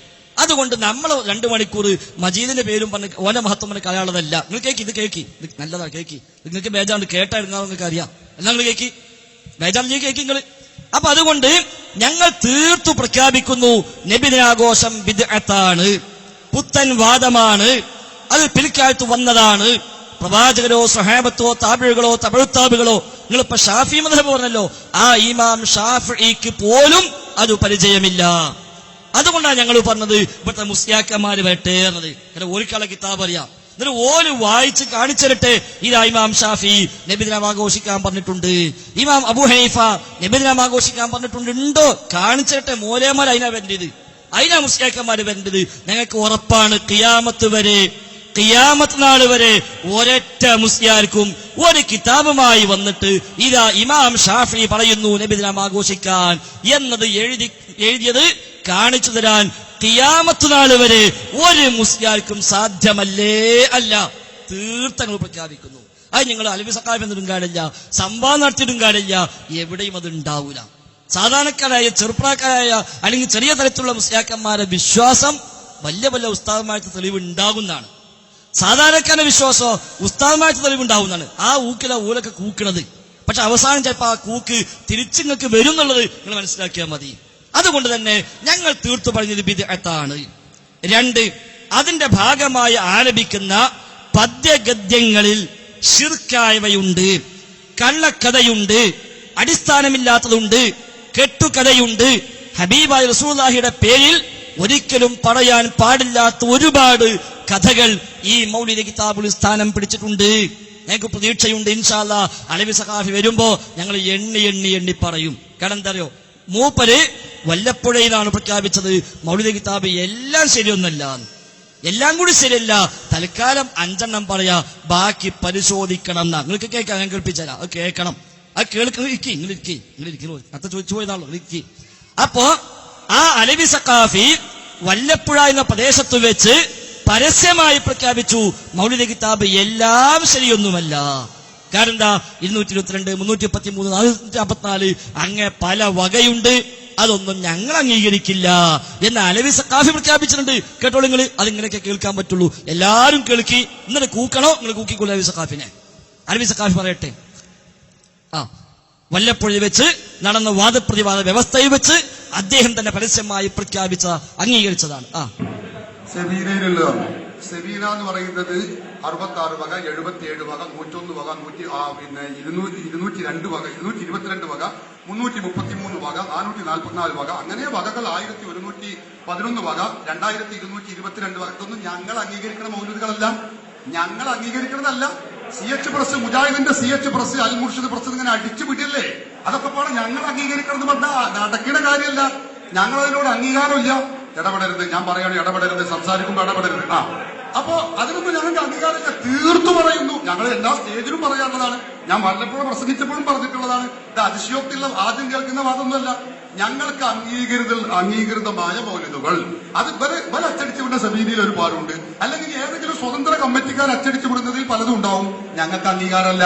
അതുകൊണ്ട് നമ്മൾ 2 മണിക്കൂർ മജീദിന്റെ പേരും പറഞ്ഞ് ഓനെ മഹത്വം പറഞ്ഞ് കളയാനുള്ളതല്ല. നിങ്ങൾ കേക്കി, ഇത് കേക്കി, ഇത് നല്ലതാ കേക്കി. നിങ്ങൾക്ക് ബേജാണ്ട് കേട്ടാ എടുക്കാൻ നിങ്ങൾക്ക് അറിയാം. എല്ലാം നിങ്ങൾ കേക്കി, ബേജാണ്ട് കേക്കി നിങ്ങൾ. അപ്പൊ അതുകൊണ്ട് ഞങ്ങൾ തീർത്തു പ്രഖ്യാപിക്കുന്നു, നബിദിനാഘോഷം ബിദ്അത്താണ്, പുത്തൻ വാദമാണ്, അത് പിൽക്കാലത്ത് വന്നതാണ്. പ്രവാചകരോ സ്വഹാബത്തോ താബികളോ തബഴുത്താബികളോ, നിങ്ങളിപ്പോ ഷാഫി മദ്ഹബ് പറഞ്ഞല്ലോ, ആ ഇമാം ഷാഫിഈക്ക് പോലും അത് പരിചയമില്ല. അതുകൊണ്ടാണ് ഞങ്ങൾ പറഞ്ഞത് ഇവിടുത്തെ മുസ്ലിയാക്കന്മാര് വരട്ടെ എന്നത്. അങ്ങനെ ഓരിക്കാളെ കിതാബ് അറിയാം, എന്നിട്ട് ഓല് വായിച്ച് കാണിച്ചിരട്ടെ. ഇതാ ഇമാം ഷാഫി നബിദിനം ആഘോഷിക്കാൻ പറഞ്ഞിട്ടുണ്ട്, ഇമാം അബൂ ഹനീഫ നബിദിനം ആഘോഷിക്കാൻ പറഞ്ഞിട്ടുണ്ട്. ഉണ്ടോ കാണിച്ചിരട്ടെ. മോലേമാർ അതിനാ വരേണ്ടത്, അതിനാ മുസ്ലിയാക്കന്മാര് വരേണ്ടത്. ഞങ്ങൾക്ക് ഉറപ്പാണ് ഖിയാമത്ത് നാൾ വരെ ഒരൊറ്റ മുസ്ലിയാർക്കും ഒരു കിതാബുമായി വന്നിട്ട് ഇതാ ഇമാം ഷാഫി പറയുന്നു നബിദിനം ആഘോഷിക്കാൻ എന്നത് എഴുതിയത് കാണിച്ചു തരാൻ ഖിയാമത്ത് നാൾ വരെ ഒരു മുസ്ലിയാർക്കും സാധ്യമല്ലേ അല്ല. തീർത്ഥങ്ങൾ പ്രഖ്യാപിക്കുന്നു. അത് നിങ്ങൾ അലവി സഖാഫി എന്നിട്ടും കാണില്ല, സംവാദം നടത്തിയിട്ടും കാണില്ല, എവിടെയും അത് ഉണ്ടാവൂല. സാധാരണക്കാരായ ചെറുപ്രാക്കാരായ അല്ലെങ്കിൽ ചെറിയ തരത്തിലുള്ള മുസ്ലിയാക്കന്മാരുടെ വിശ്വാസം വലിയ വലിയ ഉസ്താദന്മാരുടെ തെളിവ് ഉണ്ടാകുന്നതാണ്. സാധാരണക്കാരുടെ വിശ്വാസം ഉസ്താദന്മാരുടെ തെളിവ് ഉണ്ടാകുന്നതാണ്. ആ ഊക്കില ഊലൊക്കെ കൂക്കണത്. പക്ഷെ അവസാനം ചിലപ്പോൾ ആ കൂക്ക് തിരിച്ചിങ്ങൾക്ക് വരും എന്നുള്ളത് നിങ്ങൾ മനസ്സിലാക്കിയാൽ മതി. അതുകൊണ്ട് തന്നെ ഞങ്ങൾ തീർത്തു പറഞ്ഞത് ബിദ്അത്താണ്. 2, അതിന്റെ ഭാഗമായി ആലപിക്കുന്ന പദ്യഗദ്യങ്ങളിൽ ശിർക്കായവയുണ്ട്, കള്ളക്കഥയുണ്ട്, അടിസ്ഥാനമില്ലാത്തതുണ്ട്, കെട്ടുകഥയുണ്ട്. ഹബീബായ റസൂലുള്ളാഹിയുടെ പേരിൽ ഒരിക്കലും പറയാൻ പാടില്ലാത്ത ഒരുപാട് കഥകൾ ഈ മൗലിദ് കിതാബിൽ സ്ഥാനം പിടിച്ചിട്ടുണ്ട്. ഞങ്ങൾക്ക് പ്രതീക്ഷയുണ്ട് ഇൻഷാ അല്ലാഹ് അലവി സഖാഫി വരുമ്പോ ഞങ്ങൾ എണ്ണി പറയും. കാരണം എന്താ അറിയോ, മൂപ്പര് വല്ലപ്പുഴയിലാണ് പ്രഖ്യാപിച്ചത് മൗലിദ് കിതാബ് എല്ലാം ശരിയൊന്നല്ല, എല്ലാം കൂടി ശരിയല്ല, തൽക്കാലം 5 പറയാ, ബാക്കി പരിശോധിക്കണം എന്നാ. നിങ്ങൾക്ക് കേൾക്കാം, ഞാൻ കേൾപ്പിച്ചരാ, അത് കേൾക്കണം, അത് കേൾക്കണം. അത്ത ചോദിച്ചു പോയതാണല്ലോ. അപ്പോ ആ അലവി സഖാഫി വല്ലപ്പുഴ എന്ന പ്രദേശത്ത് വെച്ച് പരസ്യമായി പ്രഖ്യാപിച്ചു മൗലിദ് കിതാബ് എല്ലാം ശരിയൊന്നുമല്ല. കാരണം എന്താ, 222, 313, 454 അങ്ങനെ പല വകയുണ്ട്, അതൊന്നും ഞങ്ങൾ അംഗീകരിക്കില്ല എന്ന് അലവി സഖാഫി പ്രഖ്യാപിച്ചിട്ടുണ്ട്. കേട്ടോളൂ നിങ്ങൾ, അതിങ്ങനെയൊക്കെ കേൾക്കാൻ പറ്റുള്ളൂ. എല്ലാരും കേൾക്കി, ഇന്നലെ കൂക്കണോ നിങ്ങൾ കൂക്കിക്കൊള്ളു അലവി സഖാഫിനെ. അലവി സഖാഫി പറയട്ടെ. വല്ലപ്പുഴ വെച്ച് നടന്ന വാദപ്രതിവാദ വ്യവസ്ഥയിൽ വെച്ച് അദ്ദേഹം തന്നെ പരസ്യമായി പ്രഖ്യാപിച്ച അംഗീകരിച്ചതാണ്. സെബീനയിലുള്ളതാണ്. സെബീന എന്ന് പറയുന്നത് 66 വക, 77 വക, 101 വക, 202 വക, 222 വക, 333 വക, 444 വക, അങ്ങനെ വകകൾ 1111 വക, 2222 വക. ഇതൊന്നും ഞങ്ങൾ അംഗീകരിക്കുന്ന മൗലൂദുകളല്ല, ഞങ്ങൾ അംഗീകരിക്കുന്നതല്ല. CH പ്രസ്, മുജാഹിദിന്റെ CH പ്രസ്, അൽ മുർഷിദ് പ്രസ് ഇങ്ങനെ അടിച്ചു വിടില്ലേ, അതൊക്കെ പാടെ ഞങ്ങൾ അംഗീകരിക്കണമെന്ന് പറഞ്ഞാൽ നടക്കുന്ന കാര്യമല്ല. ഞങ്ങളതിനോട് അംഗീകാരമില്ല. ഇടപെടരുത്, ഞാൻ പറയാണ്, ഇടപെടരുത്, സംസാരിക്കുമ്പോൾ ഇടപെടരുത്. അപ്പോ അതിനൊന്നും ഞങ്ങൾക്ക് അംഗീകാരമില്ല, തീർത്തു പറയുന്നു. ഞങ്ങൾ എല്ലാ സ്റ്റേജിലും പറയാനുള്ളതാണ്, ഞാൻ വല്ലപ്പോഴും പ്രസംഗിച്ചപ്പോഴും പറഞ്ഞിട്ടുള്ളതാണ്. ഇത് അതിശയോക്തിയുള്ള ആദ്യം കേൾക്കുന്ന വാദമൊന്നുമല്ല. ഞങ്ങൾക്ക് അംഗീകൃതമായ മൗലിദുകൾ അത് വല അച്ചടിച്ചു വിടുന്ന സബീനിയിൽ ഒരുപാടുണ്ട്, അല്ലെങ്കിൽ ഏതെങ്കിലും സ്വതന്ത്ര കമ്മിറ്റിക്കാർ അച്ചടിച്ചു വിടുന്നതിൽ പലതും ഉണ്ടാവും. ഞങ്ങൾക്ക് അംഗീകാരമല്ല.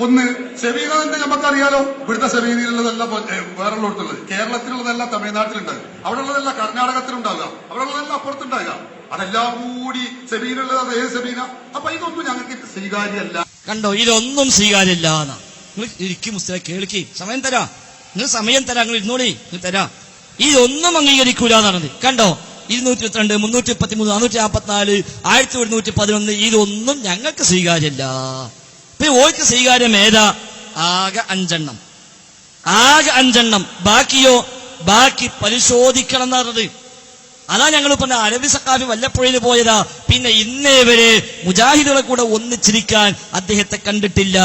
ഒന്ന്, സെബീന തന്നെ നമുക്കറിയാലോ, ഇവിടുത്തെ സെബീനയിലുള്ളതല്ല വേറുള്ളടത്തുള്ളത്, കേരളത്തിലുള്ളതല്ല തമിഴ്നാട്ടിലുണ്ടാകുക, അവിടെ ഉള്ളതല്ല കർണാടകത്തിലുണ്ടാകുക, അവിടെ ഉള്ളതല്ല അപ്പുറത്തുണ്ടാകുക. അതെല്ലാം കൂടി സെബീനുള്ളത് അതേ സെബീന. അപ്പൊ ഇതൊന്നും ഞങ്ങൾക്ക് സ്വീകാര്യമല്ല. കണ്ടോ, ഇതൊന്നും സ്വീകാര്യമല്ല. നിങ്ങൾ ഇരിക്കും മുസ്ലിം, കേൾക്കി, സമയം തരാ, നിങ്ങൾ സമയം തരാ, നിങ്ങൾ ഇരുന്നോളി, നിങ്ങൾ തരാ. ഇതൊന്നും അംഗീകരിക്കൂല എന്നാണത്. കണ്ടോ, 222, 313, 454, 1111 ഇതൊന്നും ഞങ്ങൾക്ക് സ്വീകാര്യമല്ല. ഇപ്പൊ ഓർക്ക് സ്വീകാര്യം ഏതാ? ആകെ 5 ആകെ 5. ബാക്കിയോ, ബാക്കി പരിശോധിക്കണം എന്നറിഞ്ഞത്. അതാ ഞങ്ങൾ പറഞ്ഞ അലവി സഖാഫി വല്ലപ്പുഴയിൽ പോയതാ. പിന്നെ ഇന്നേ വരെ മുജാഹിദുകളെ കൂടെ ഒന്നിച്ചിരിക്കാൻ അദ്ദേഹത്തെ കണ്ടിട്ടില്ല.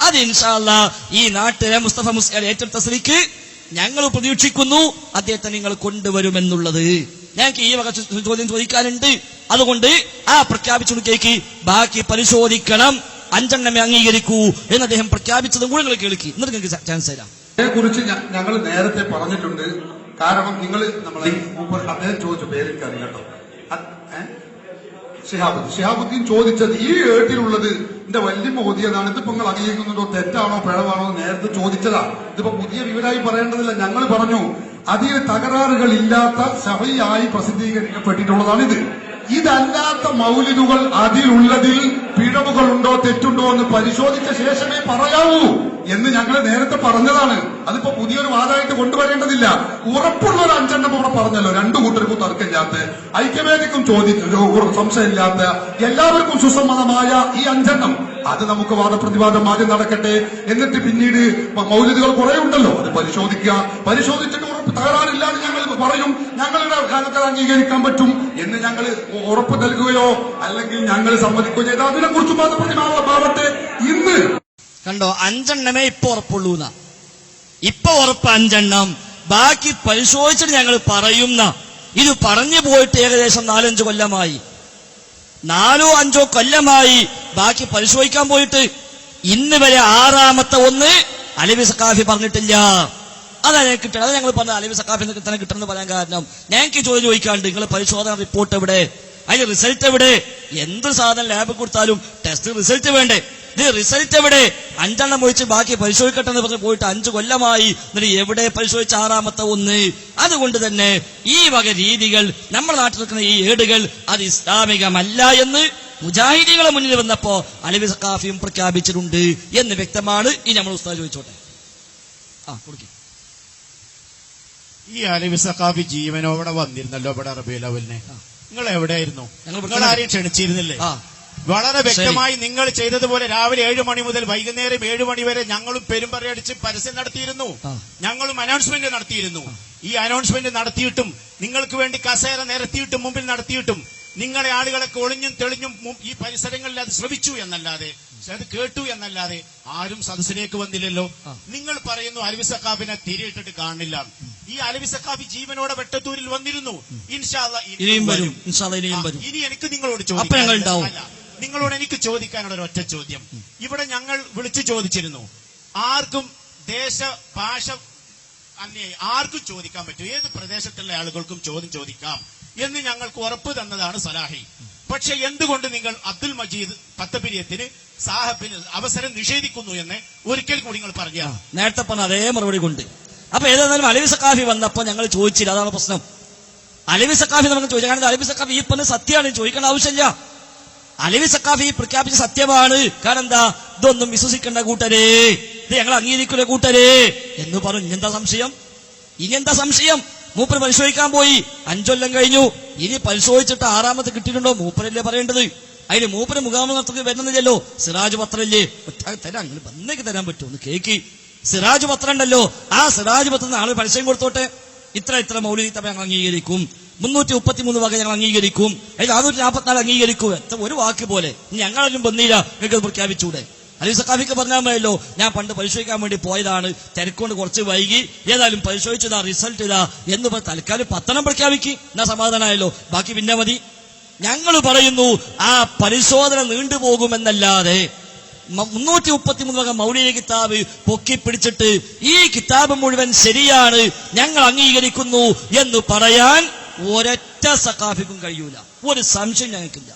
അത് ഇൻഷാ അല്ലാഹ് ഈ നാട്ടിലെ മുസ്തഫ മുസ്ലിയാർ ഏറ്റെടുത്ത സ്ഥിതിക്ക് ഞങ്ങൾ പ്രതീക്ഷിക്കുന്നു അദ്ദേഹത്തെ നിങ്ങൾ കൊണ്ടുവരുമെന്നുള്ളത്. ഞങ്ങൾക്ക് ഈ വക ചോദ്യം ചോദിക്കാനുണ്ട്. അതുകൊണ്ട് ആ പ്രഖ്യാപിച്ചു കേക്ക്, ബാക്കി പരിശോധിക്കണം, 5 അംഗീകരിക്കൂ എന്ന് അദ്ദേഹം പ്രഖ്യാപിച്ചതും കൂടെ നിങ്ങൾ കേൾക്കി, എന്നിട്ട് നിങ്ങൾക്ക് ചാൻസ് തരാം. അതേക്കുറിച്ച് ഞങ്ങൾ നേരത്തെ പറഞ്ഞിട്ടുണ്ട്. കാരണം നിങ്ങൾ നമ്മളെ അദ്ദേഹം ചോദിച്ച പേരെനിക്ക് അറിയില്ല കേട്ടോ. ഷിഹാബുദ്ദീൻ ചോദിച്ചത് ഈ ഏട്ടിലുള്ളത് എന്റെ വലിയ മോദിയതാണ്, ഇതിപ്പോ നിങ്ങൾ അംഗീകരിക്കുന്നുണ്ടോ, തെറ്റാണോ പിഴവാണോ നേരത്തെ ചോദിച്ചതാ. ഇതിപ്പോ പുതിയ വിവരമായി പറയേണ്ടതില്ല. ഞങ്ങൾ പറഞ്ഞു അതിൽ തകരാറുകൾ ഇല്ലാത്ത സഹയായി പ്രസിദ്ധീകരിക്കപ്പെട്ടിട്ടുള്ളതാണിത്. ഇതല്ലാത്ത മൗലിദുകൾ അതിലുള്ളതിൽ പിഴവുകളുണ്ടോ തെറ്റുണ്ടോ എന്ന് പരിശോധിച്ച ശേഷമേ പറയാവൂ എന്ന് ഞങ്ങൾ നേരത്തെ പറഞ്ഞതാണ്. അതിപ്പോ പുതിയൊരു വാദമായിട്ട് കൊണ്ടുവരേണ്ടതില്ല. ഉറപ്പുള്ള ഒരു 5 ഇവിടെ പറഞ്ഞല്ലോ. രണ്ടു കൂട്ടർക്കും തർക്കമില്ലാത്ത, ഐക്യവേദിക്കും സംശയമില്ലാത്ത, എല്ലാവർക്കും സുസമ്മതമായ ഈ 5 അത് നമുക്ക് വാദപ്രതിവാദം ആദ്യം നടക്കട്ടെ. എന്നിട്ട് പിന്നീട് മൗലിദുകൾ കുറെ ഉണ്ടല്ലോ, അത് പരിശോധിക്കുക. പരിശോധിച്ചിട്ട് ഉറപ്പ് തകരാറില്ലാതെ ഞങ്ങൾ പറയും ഞങ്ങളുടെ കാലത്ത് അംഗീകരിക്കാൻ പറ്റും എന്ന് ഞങ്ങൾ ഉറപ്പ് നൽകുകയോ അല്ലെങ്കിൽ ഞങ്ങൾ സമ്മതിക്കുകയോ ചെയ്താൽ അതിനെ കുറിച്ച് വാദപ്രതിവാദമാവട്ടെ. ഇന്ന് കണ്ടോ, 5 ഇപ്പൊ ഉറപ്പുള്ളൂ. ഇപ്പൊ ഉറപ്പ് 5, ബാക്കി പരിശോധിച്ചിട്ട് ഞങ്ങൾ പറയുന്ന. ഇത് പറഞ്ഞു പോയിട്ട് ഏകദേശം 4-5 കൊല്ലമായി, 4-5 കൊല്ലമായി. ബാക്കി പരിശോധിക്കാൻ പോയിട്ട് ഇന്ന് വരെ 6ാമത്തെ ഒന്ന് അലവി സഖാഫി പറഞ്ഞിട്ടില്ല. അതാണ് കിട്ടണം. അത് ഞങ്ങൾ പറഞ്ഞ അലവി സഖാഫി തന്നെ കിട്ടണമെന്ന് പറയാൻ കാരണം ഞങ്ങൾക്ക് ചോദിക്കാണ്ട് നിങ്ങൾ പരിശോധന റിപ്പോർട്ട് എവിടെ, അതിന്റെ റിസൾട്ട് എവിടെ? എന്ത് സാധനം ലാബ് കൊടുത്താലും ടെസ്റ്റ് റിസൾട്ട് വേണ്ടേ? ഇത് റിസൾട്ട് എവിടെ? 5 ഒഴിച്ച് ബാക്കി പരിശോധിക്കട്ടെ എന്ന് പറഞ്ഞ് പോയിട്ട് 5 കൊല്ലമായി. എന്നിട്ട് എവിടെ പരിശോധിച്ച 6ാമത്തെ ഒന്ന്? അതുകൊണ്ട് തന്നെ ഈ വക രീതികൾ നമ്മുടെ നാട്ടിൽ നിൽക്കുന്ന ഈ ഏടുകൾ അത് ഇസ്ലാമികമല്ല എന്ന് മുജാഹിദികളെ മുന്നിൽ വന്നപ്പോ അലവി സഖാഫിയും പ്രഖ്യാപിച്ചിട്ടുണ്ട് എന്ന് വ്യക്തമാണ്. ഈ നമ്മൾ ഉസ്താദ് ചോദിച്ചോട്ടെ. കൊടുക്കും. ഈ അലവി സഖാഫി ജീവനോടെ വന്നിരുന്നല്ലോ ഇവിടെ റബീഉൽ അവ്വലിനെ. നിങ്ങൾ എവിടെയായിരുന്നു? നിങ്ങൾ ആരെയും ക്ഷണിച്ചിരുന്നില്ലേ? വളരെ വ്യക്തമായി നിങ്ങൾ ചെയ്തതുപോലെ രാവിലെ 7 മണി മുതൽ വൈകുന്നേരം 7 മണി വരെ ഞങ്ങളും പെരുമ്പറയടിച്ച് പരസ്യം നടത്തിയിരുന്നു. ഞങ്ങളും അനൗൺസ്മെന്റ് നടത്തിയിരുന്നു. ഈ അനൗൺസ്മെന്റ് നടത്തിയിട്ടും നിങ്ങൾക്ക് വേണ്ടി കസേര നിരത്തിയിട്ടും മുമ്പിൽ നടത്തിയിട്ടും നിങ്ങളെ ആളുകളൊക്കെ ഒളിഞ്ഞും തെളിഞ്ഞും ഈ പരിസരങ്ങളിൽ അത് ശ്രവിച്ചു എന്നല്ലാതെ, അത് കേട്ടു എന്നല്ലാതെ ആരും സദസ്സിലേക്ക് വന്നില്ലല്ലോ. നിങ്ങൾ പറയുന്നു അലവി സഖാഫിനെ തിരിയിട്ടിട്ട് കാണില്ല. ഈ അലവി സഖാഫി ജീവനോടെ വെട്ടത്തൂരിൽ വന്നിരുന്നു. ഇൻഷാ അല്ലാഹ് ഇനിയും വരും. ഇനി എനിക്ക് നിങ്ങളോട് നിങ്ങളോട് എനിക്ക് ചോദിക്കാനുള്ള ഒരു ഒറ്റ ചോദ്യം. ഇവിടെ ഞങ്ങൾ വിളിച്ചു ചോദിച്ചിരുന്നു, ആർക്കും ദേശ ഭാഷ ആർക്കും ചോദിക്കാൻ പറ്റും, ഏത് പ്രദേശത്തുള്ള ആളുകൾക്കും ചോദിക്കാം എന്ന് ഞങ്ങൾക്ക് ഉറപ്പ് തന്നതാണ് സലാഹി. പക്ഷെ എന്തുകൊണ്ട് നിങ്ങൾ അബ്ദുൽ മജീദ് പത്തപിരിയത്തിന് സാഹബിന് അവസരം നിഷേധിക്കുന്നു എന്ന് ഒരിക്കൽ കൂടി നിങ്ങൾ പറഞ്ഞ നേരത്തെ പറഞ്ഞ അതേ മറുപടി കൊണ്ട്. അപ്പൊ ഏതായാലും അലവി സഖാഫി വന്നപ്പോ ഞങ്ങൾ ചോദിച്ചില്ല. അതാണ് പ്രശ്നം. അലവി സഖാഫി നമുക്ക് ചോദിച്ചാൽ, കാരണം അലവി സഖാഫി ഈ പറഞ്ഞ സത്യമാണ്, ചോദിക്കേണ്ട ആവശ്യമില്ല. അലവി സഖാഫി പ്രഖ്യാപിച്ച സത്യമാണ്. കാരണം എന്താ, ഇതൊന്നും വിശ്വസിക്കേണ്ട കൂട്ടരേ, ഇത് ഞങ്ങൾ അംഗീകരിക്കുന്ന കൂട്ടരേ എന്ന് പറഞ്ഞു. ഇനി എന്താ സംശയം? മൂപ്പര് പരിശോധിക്കാൻ പോയി, 5 കൊല്ലം കഴിഞ്ഞു. ഇനി പരിശോധിച്ചിട്ട് 6ാമത്തെ കിട്ടിയിട്ടുണ്ടോ? മൂപ്പരല്ലേ പറയേണ്ടത്. അതിന് മൂപ്പര് മുഖാമുഖത്തേക്ക് വരുന്നില്ലല്ലോ. സിറാജ് പത്രല്ലേ തരാം, നിങ്ങൾ വന്നേക്ക് തരാൻ പറ്റുമോ? കേക്ക് സിറാജ് പത്രം ഉണ്ടല്ലോ, ആ സിറാജ് പത്രത്തിന് ആള് പരസ്യം കൊടുത്തോട്ടെ. ഇത്ര മൗലിദി തവ ഞങ്ങൾ അംഗീകരിക്കും, 333 വക ഞങ്ങൾ അംഗീകരിക്കും, അതിൽ 444 അംഗീകരിക്കും. ഒരു വാക്ക് പോലെ ഞങ്ങളൊന്നും വന്നില്ല, നിങ്ങൾക്ക് പ്രഖ്യാപിച്ചൂടെ? അലവി സഖാഫിക്ക് പറഞ്ഞാൽ മതിയല്ലോ, ഞാൻ പണ്ട് പരിശോധിക്കാൻ വേണ്ടി പോയതാണ്, തിരക്കൊണ്ട് കുറച്ച് വൈകി, ഏതായാലും പരിശോധിച്ചതാ, റിസൾട്ട് ഇതാ എന്ന് പറഞ്ഞ് തൽക്കാലം പത്രം പ്രഖ്യാപിക്കും, എന്നാ സമാധാനമായല്ലോ, ബാക്കി പിന്നെ മതി. ഞങ്ങൾ പറയുന്നു ആ പരിശോധന നീണ്ടുപോകുമെന്നല്ലാതെ 333 വക മൗലിക കിതാബ് പൊക്കിപ്പിടിച്ചിട്ട് ഈ കിതാബ് മുഴുവൻ ശരിയാണ്, ഞങ്ങൾ അംഗീകരിക്കുന്നു എന്ന് പറയാൻ ഒരൊറ്റ സഖാഫിക്കും കഴിയൂല. ഒരു സംശയം ഞങ്ങൾക്കില്ല.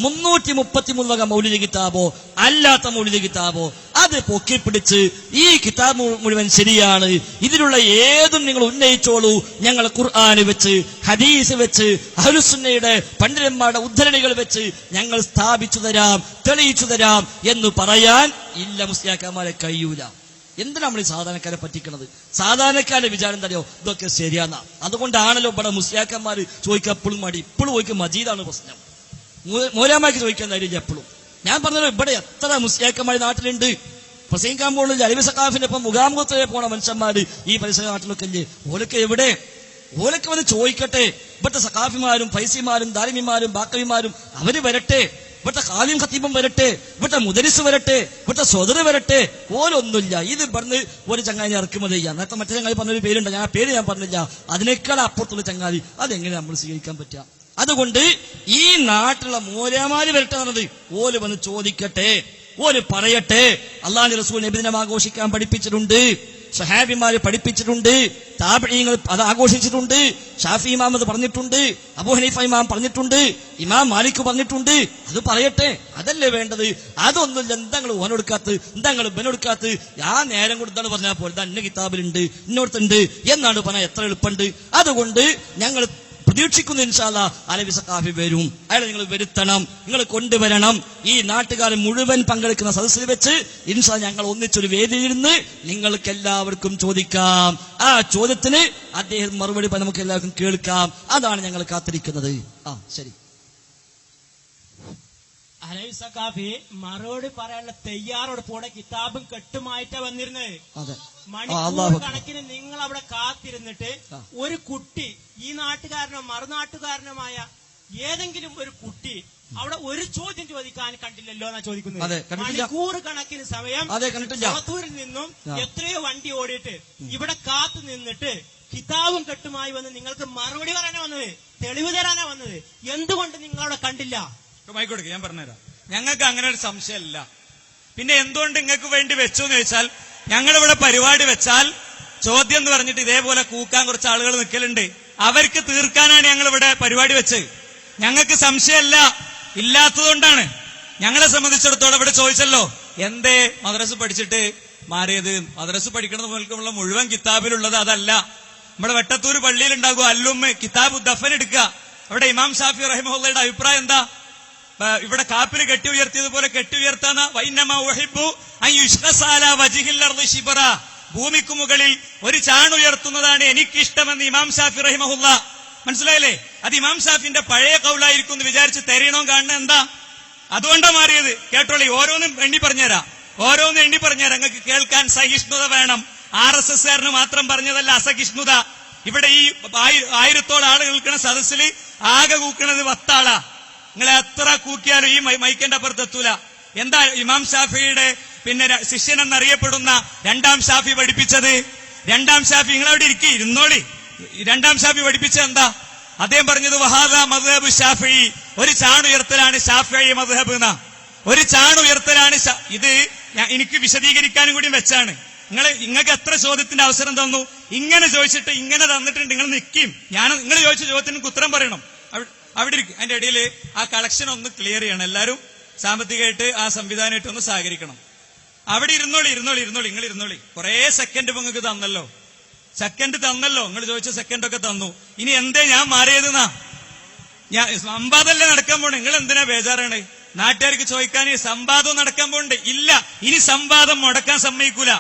333 വക മൗലിക കിതാബോ അല്ലാത്ത മൗലിക കിതാബോ അത് പൊക്കിപ്പിടിച്ച് ഈ കിതാബ് മുഴുവൻ ശരിയാണ്, ഇതിലുള്ള ഏതും നിങ്ങൾ ഉന്നയിച്ചോളൂ, ഞങ്ങൾ ഖുർആന് വെച്ച് ഹദീസ് വെച്ച് അഹ്ലുസുന്നയുടെ പണ്ഡിതന്മാരുടെ ഉദ്ധരണികൾ വെച്ച് ഞങ്ങൾ സ്ഥാപിച്ചു തരാം, തെളിയിച്ചു തരാം എന്ന് പറയാൻ ഇല്ല മുസ്ലിയാക്കന്മാരെ കഴിയൂല. എന്തിനാ നമ്മൾ ഈ സാധാരണക്കാരെ പറ്റിക്കണത്? സാധാരണക്കാരുടെ വിചാരം തന്നെയോ ഇതൊക്കെ ശരിയാന്നാ. അതുകൊണ്ടാണല്ലോ ഇവിടെ മുസ്ലിയാക്കന്മാര് ചോദിക്കാൻ എപ്പോഴും മടി. ഇപ്പോഴും ചോദിക്കും മജീദാണ് പ്രശ്നം, മൂലാമാക്ക് ചോദിക്കാൻ ധൈര്യം എപ്പോഴും. ഞാൻ പറഞ്ഞല്ലോ, ഇവിടെ എത്ര മുസ്ലിയാക്കന്മാർ നാട്ടിലുണ്ട്. പ്രസംഗിക്കാൻ പോകുന്നില്ല, അലവി സഖാഫിന്റെ ഒപ്പം മുഖാമുഖത്തിലെ പോണ മനുഷ്യന്മാര് ഈ പരിസര നാട്ടിലൊക്കെ ഇല്ലേ? ഓലൊക്കെ എവിടെ? ഓലൊക്കെ വന്ന് ചോദിക്കട്ടെ. ഇവിടുത്തെ സഖാഫിമാരും ഫൈസിമാരും ദാരിമിമാരും ബാക്കവിമാരും അവര് വരട്ടെ, ഇവിടുത്തെ ഖാലിം ഖത്തീബും വരട്ടെ, ഇവിടുത്തെ മുദരിസ് വരട്ടെ, ഇവിടുത്തെ സ്വദർ വരട്ടെ. ഓലൊന്നുമില്ല. ഇത് പറഞ്ഞ് ഒരു ചങ്ങാതി ഇറക്കുമതി ചെയ്യാം. നേരത്തെ മറ്റേ ചങ്ങാതി പറഞ്ഞൊരു പേരുണ്ട്, ഞാൻ ആ പേര് ഞാൻ പറഞ്ഞില്ല. അതിനേക്കാൾ അപ്പുറത്തുള്ള ചങ്ങാതി അതെങ്ങനെ നമ്മൾ സ്വീകരിക്കാൻ പറ്റുക? അതുകൊണ്ട് ഈ നാട്ടിലുള്ള മൂലമാര് വരട്ടെ എന്നുള്ളത് ഓല് വന്ന് ചോദിക്കട്ടെ, ഓല് പറയട്ടെ. അള്ളാഹുവിന്റെ റസൂൽ നബിദിനം ആഘോഷിക്കാൻ പഠിപ്പിച്ചിട്ടുണ്ട്, സഹാബിമാര് പഠിപ്പിച്ചിട്ടുണ്ട്, താബിഈങ്ങൾ അത് ആഘോഷിച്ചിട്ടുണ്ട്, ഷാഫി ഇമാം അത് പറഞ്ഞിട്ടുണ്ട്, അബൂ ഹനീഫ ഇമാം പറഞ്ഞിട്ടുണ്ട്, ഇമാം മാലിക് പറഞ്ഞിട്ടുണ്ട്. അത് പറയട്ടെ, അതല്ലേ വേണ്ടത്. അതൊന്നുമില്ല. എന്താങ്ങൾ ഓനെടുക്കാത്ത, എന്താങ്ങൾ ബനെടുക്കാത്ത, ആ നേരം കൊടുത്താണ് പറഞ്ഞാൽ പോലെ ഇന്ന കിതാബിലുണ്ട്, ഇന്നോടത്തുണ്ട് എന്നാണ് പറഞ്ഞാൽ എത്ര എളുപ്പമുണ്ട്. അതുകൊണ്ട് ഞങ്ങൾ പ്രതീക്ഷിക്കുന്നു. ഇൻഷാ അല്ലാഹ് അലവി സഖാഫി വരും. അയാളെ നിങ്ങൾ വരുത്തണം, നിങ്ങൾ കൊണ്ടുവരണം. ഈ നാട്ടുകാരൻ മുഴുവൻ പങ്കെടുക്കുന്ന സദസ്സിൽ വെച്ച് ഇൻഷാ ഞങ്ങൾ ഒന്നിച്ചൊരു വേദിയിരുന്ന് നിങ്ങൾക്ക് എല്ലാവർക്കും ചോദിക്കാം. ആ ചോദ്യത്തിന് അദ്ദേഹം മറുപടി നമുക്ക് എല്ലാവർക്കും കേൾക്കാം. അതാണ് ഞങ്ങൾ കാത്തിരിക്കുന്നത്. ശരി. അലവി സഖാഫി മറുപടി പറയാനുള്ള തയ്യാറെടുപ്പോടെ കിതാബും കെട്ടുമായിട്ടാ വന്നിരുന്നത്. മണിക്കൂർ കണക്കിന് നിങ്ങൾ അവിടെ കാത്തിരുന്നിട്ട് ഒരു കുട്ടി, ഈ നാട്ടുകാരനോ മറുനാട്ടുകാരനുമായ ഏതെങ്കിലും ഒരു കുട്ടി അവിടെ ഒരു ചോദ്യം ചോദിക്കാൻ കണ്ടില്ലല്ലോ എന്നാ ചോദിക്കുന്നത്. മണിക്കൂർ കണക്കിന് സമയം പുറത്തൂരിൽ നിന്നും എത്രയോ വണ്ടി ഓടിയിട്ട് ഇവിടെ കാത്തു നിന്നിട്ട് കിതാബും കെട്ടുമായി വന്ന് നിങ്ങൾക്ക് മറുപടി പറയാനാ വന്നത്, തെളിവ് തരാനാ വന്നത്. എന്തുകൊണ്ട് നിങ്ങളവിടെ കണ്ടില്ല? മൈക്കോട്ടെ, ഞാൻ പറഞ്ഞുതരാം. ഞങ്ങൾക്ക് അങ്ങനെ ഒരു സംശയമല്ല. പിന്നെ എന്തുകൊണ്ട് നിങ്ങൾക്ക് വേണ്ടി വെച്ചു എന്ന് ചോദിച്ചാൽ, ഞങ്ങളിവിടെ പരിപാടി വെച്ചാൽ ചോദ്യം എന്ന് പറഞ്ഞിട്ട് ഇതേപോലെ കൂക്കാൻ കുറച്ച് ആളുകൾ നിൽക്കലുണ്ട്. അവർക്ക് തീർക്കാനാണ് ഞങ്ങളിവിടെ പരിപാടി വെച്ചത്. ഞങ്ങൾക്ക് സംശയമല്ല, ഇല്ലാത്തതുകൊണ്ടാണ്. ഞങ്ങളെ സംബന്ധിച്ചിടത്തോളം ഇവിടെ ചോദിച്ചല്ലോ, എന്തേ മദ്രസ പഠിച്ചിട്ട് മാറിയത്? മദ്രസ പഠിക്കുന്നത് പോലുള്ള മുഴുവൻ കിതാബിലുള്ളത് അതല്ല. നമ്മുടെ വെട്ടത്തൂർ പള്ളിയിൽ ഉണ്ടാകും അല്ലുമ്മ കിതാബ് ദഫൻ എടുക്കുക. അവിടെ ഇമാം ഷാഫി റഹിമഹുള്ളയുടെ അഭിപ്രായം എന്താ? ഇവിടെ കാപ്പിൽ കെട്ടി ഉയർത്തിയതുപോലെ കെട്ടി ഉയർത്താന്ന ഭൂമിക്ക് മുകളിൽ ഒരു ചാണുയർത്തുന്നതാണ് എനിക്കിഷ്ടമെന്ന് ഇമാം ഷാഫി റഹിമഹുള്ള. മനസ്സിലായില്ലേ? അത് ഇമാം ഷാഫിന്റെ പഴയ കൗലായിരിക്കും എന്ന് വിചാരിച്ച് തെരയണോ കാണുന്ന എന്താ? അതുകൊണ്ടാ മാറിയത്. കേട്ടോളി, ഓരോന്നും എണ്ണി പറഞ്ഞുതരാം. നിങ്ങൾക്ക് കേൾക്കാൻ സഹിഷ്ണുത വേണം. RSSകാരന് മാത്രം പറഞ്ഞതല്ല അസഹിഷ്ണുത. ഇവിടെ ഈ 1000-ഓളം ആളുകൾ നിൽക്കുന്ന സദസ്സിൽ ആകെ കൂക്കണത് 10 ആളാ. നിങ്ങളെ എത്ര കൂക്കിയാലും ഈ മൈക്കിന്റെ അപ്പുറത്ത് എത്തൂല. എന്താ ഇമാം ഷാഫിയുടെ പിന്നെ ശിഷ്യൻ എന്നറിയപ്പെടുന്ന രണ്ടാം ഷാഫി പഠിപ്പിച്ചത്? രണ്ടാം ഷാഫി, നിങ്ങളവിടെ ഇരുന്നോളി. രണ്ടാം ഷാഫി പഠിപ്പിച്ചത് എന്താ? അദ്ദേഹം പറഞ്ഞത് വഹാദ മദ്ഹബ് ഷാഫി, ഒരു ചാണുയർത്തലാണ് ഷാഫി മദ്ഹബ് എന്ന. ഒരു ചാണുയർത്തലാണ് ഇത്. എനിക്ക് വിശദീകരിക്കാനും കൂടി വെച്ചാണ്. നിങ്ങൾക്ക് എത്ര ചോദ്യത്തിന്റെ അവസരം തന്നു? ഇങ്ങനെ ചോദിച്ചിട്ട് ഇങ്ങനെ തന്നിട്ടുണ്ട്. നിങ്ങൾ നിൽക്കും. നിങ്ങൾ ചോദിച്ച ചോദ്യത്തിന് ഉത്തരം പറയണം. അവിടെ ഇരിക്കും. അതിന്റെ ഇടയിൽ ആ കളക്ഷൻ ഒന്ന് ക്ലിയർ ചെയ്യണം. എല്ലാവരും സാമ്പത്തികമായിട്ട് ആ സംവിധാനമായിട്ട് ഒന്ന് സഹകരിക്കണം. അവിടെ ഇരുന്നോളി. നിങ്ങൾ ഇരുന്നോളി. കുറെ സെക്കൻഡ് നിങ്ങൾക്ക് തന്നല്ലോ. നിങ്ങൾ ചോദിച്ച സെക്കൻഡൊക്കെ തന്നു. ഇനി എന്തേ ഞാൻ മാറിയതെന്നാ? ഞാൻ സംവാദമല്ലേ നടക്കാൻ പോണേ. നിങ്ങൾ എന്തിനാ ബേജാറാണ്? നാട്ടുകാർക്ക് ചോദിക്കാൻ സംവാദം നടക്കാൻ പോണ്ട്. ഇല്ല, ഇനി സംവാദം മുടക്കാൻ സമ്മതിക്കൂല.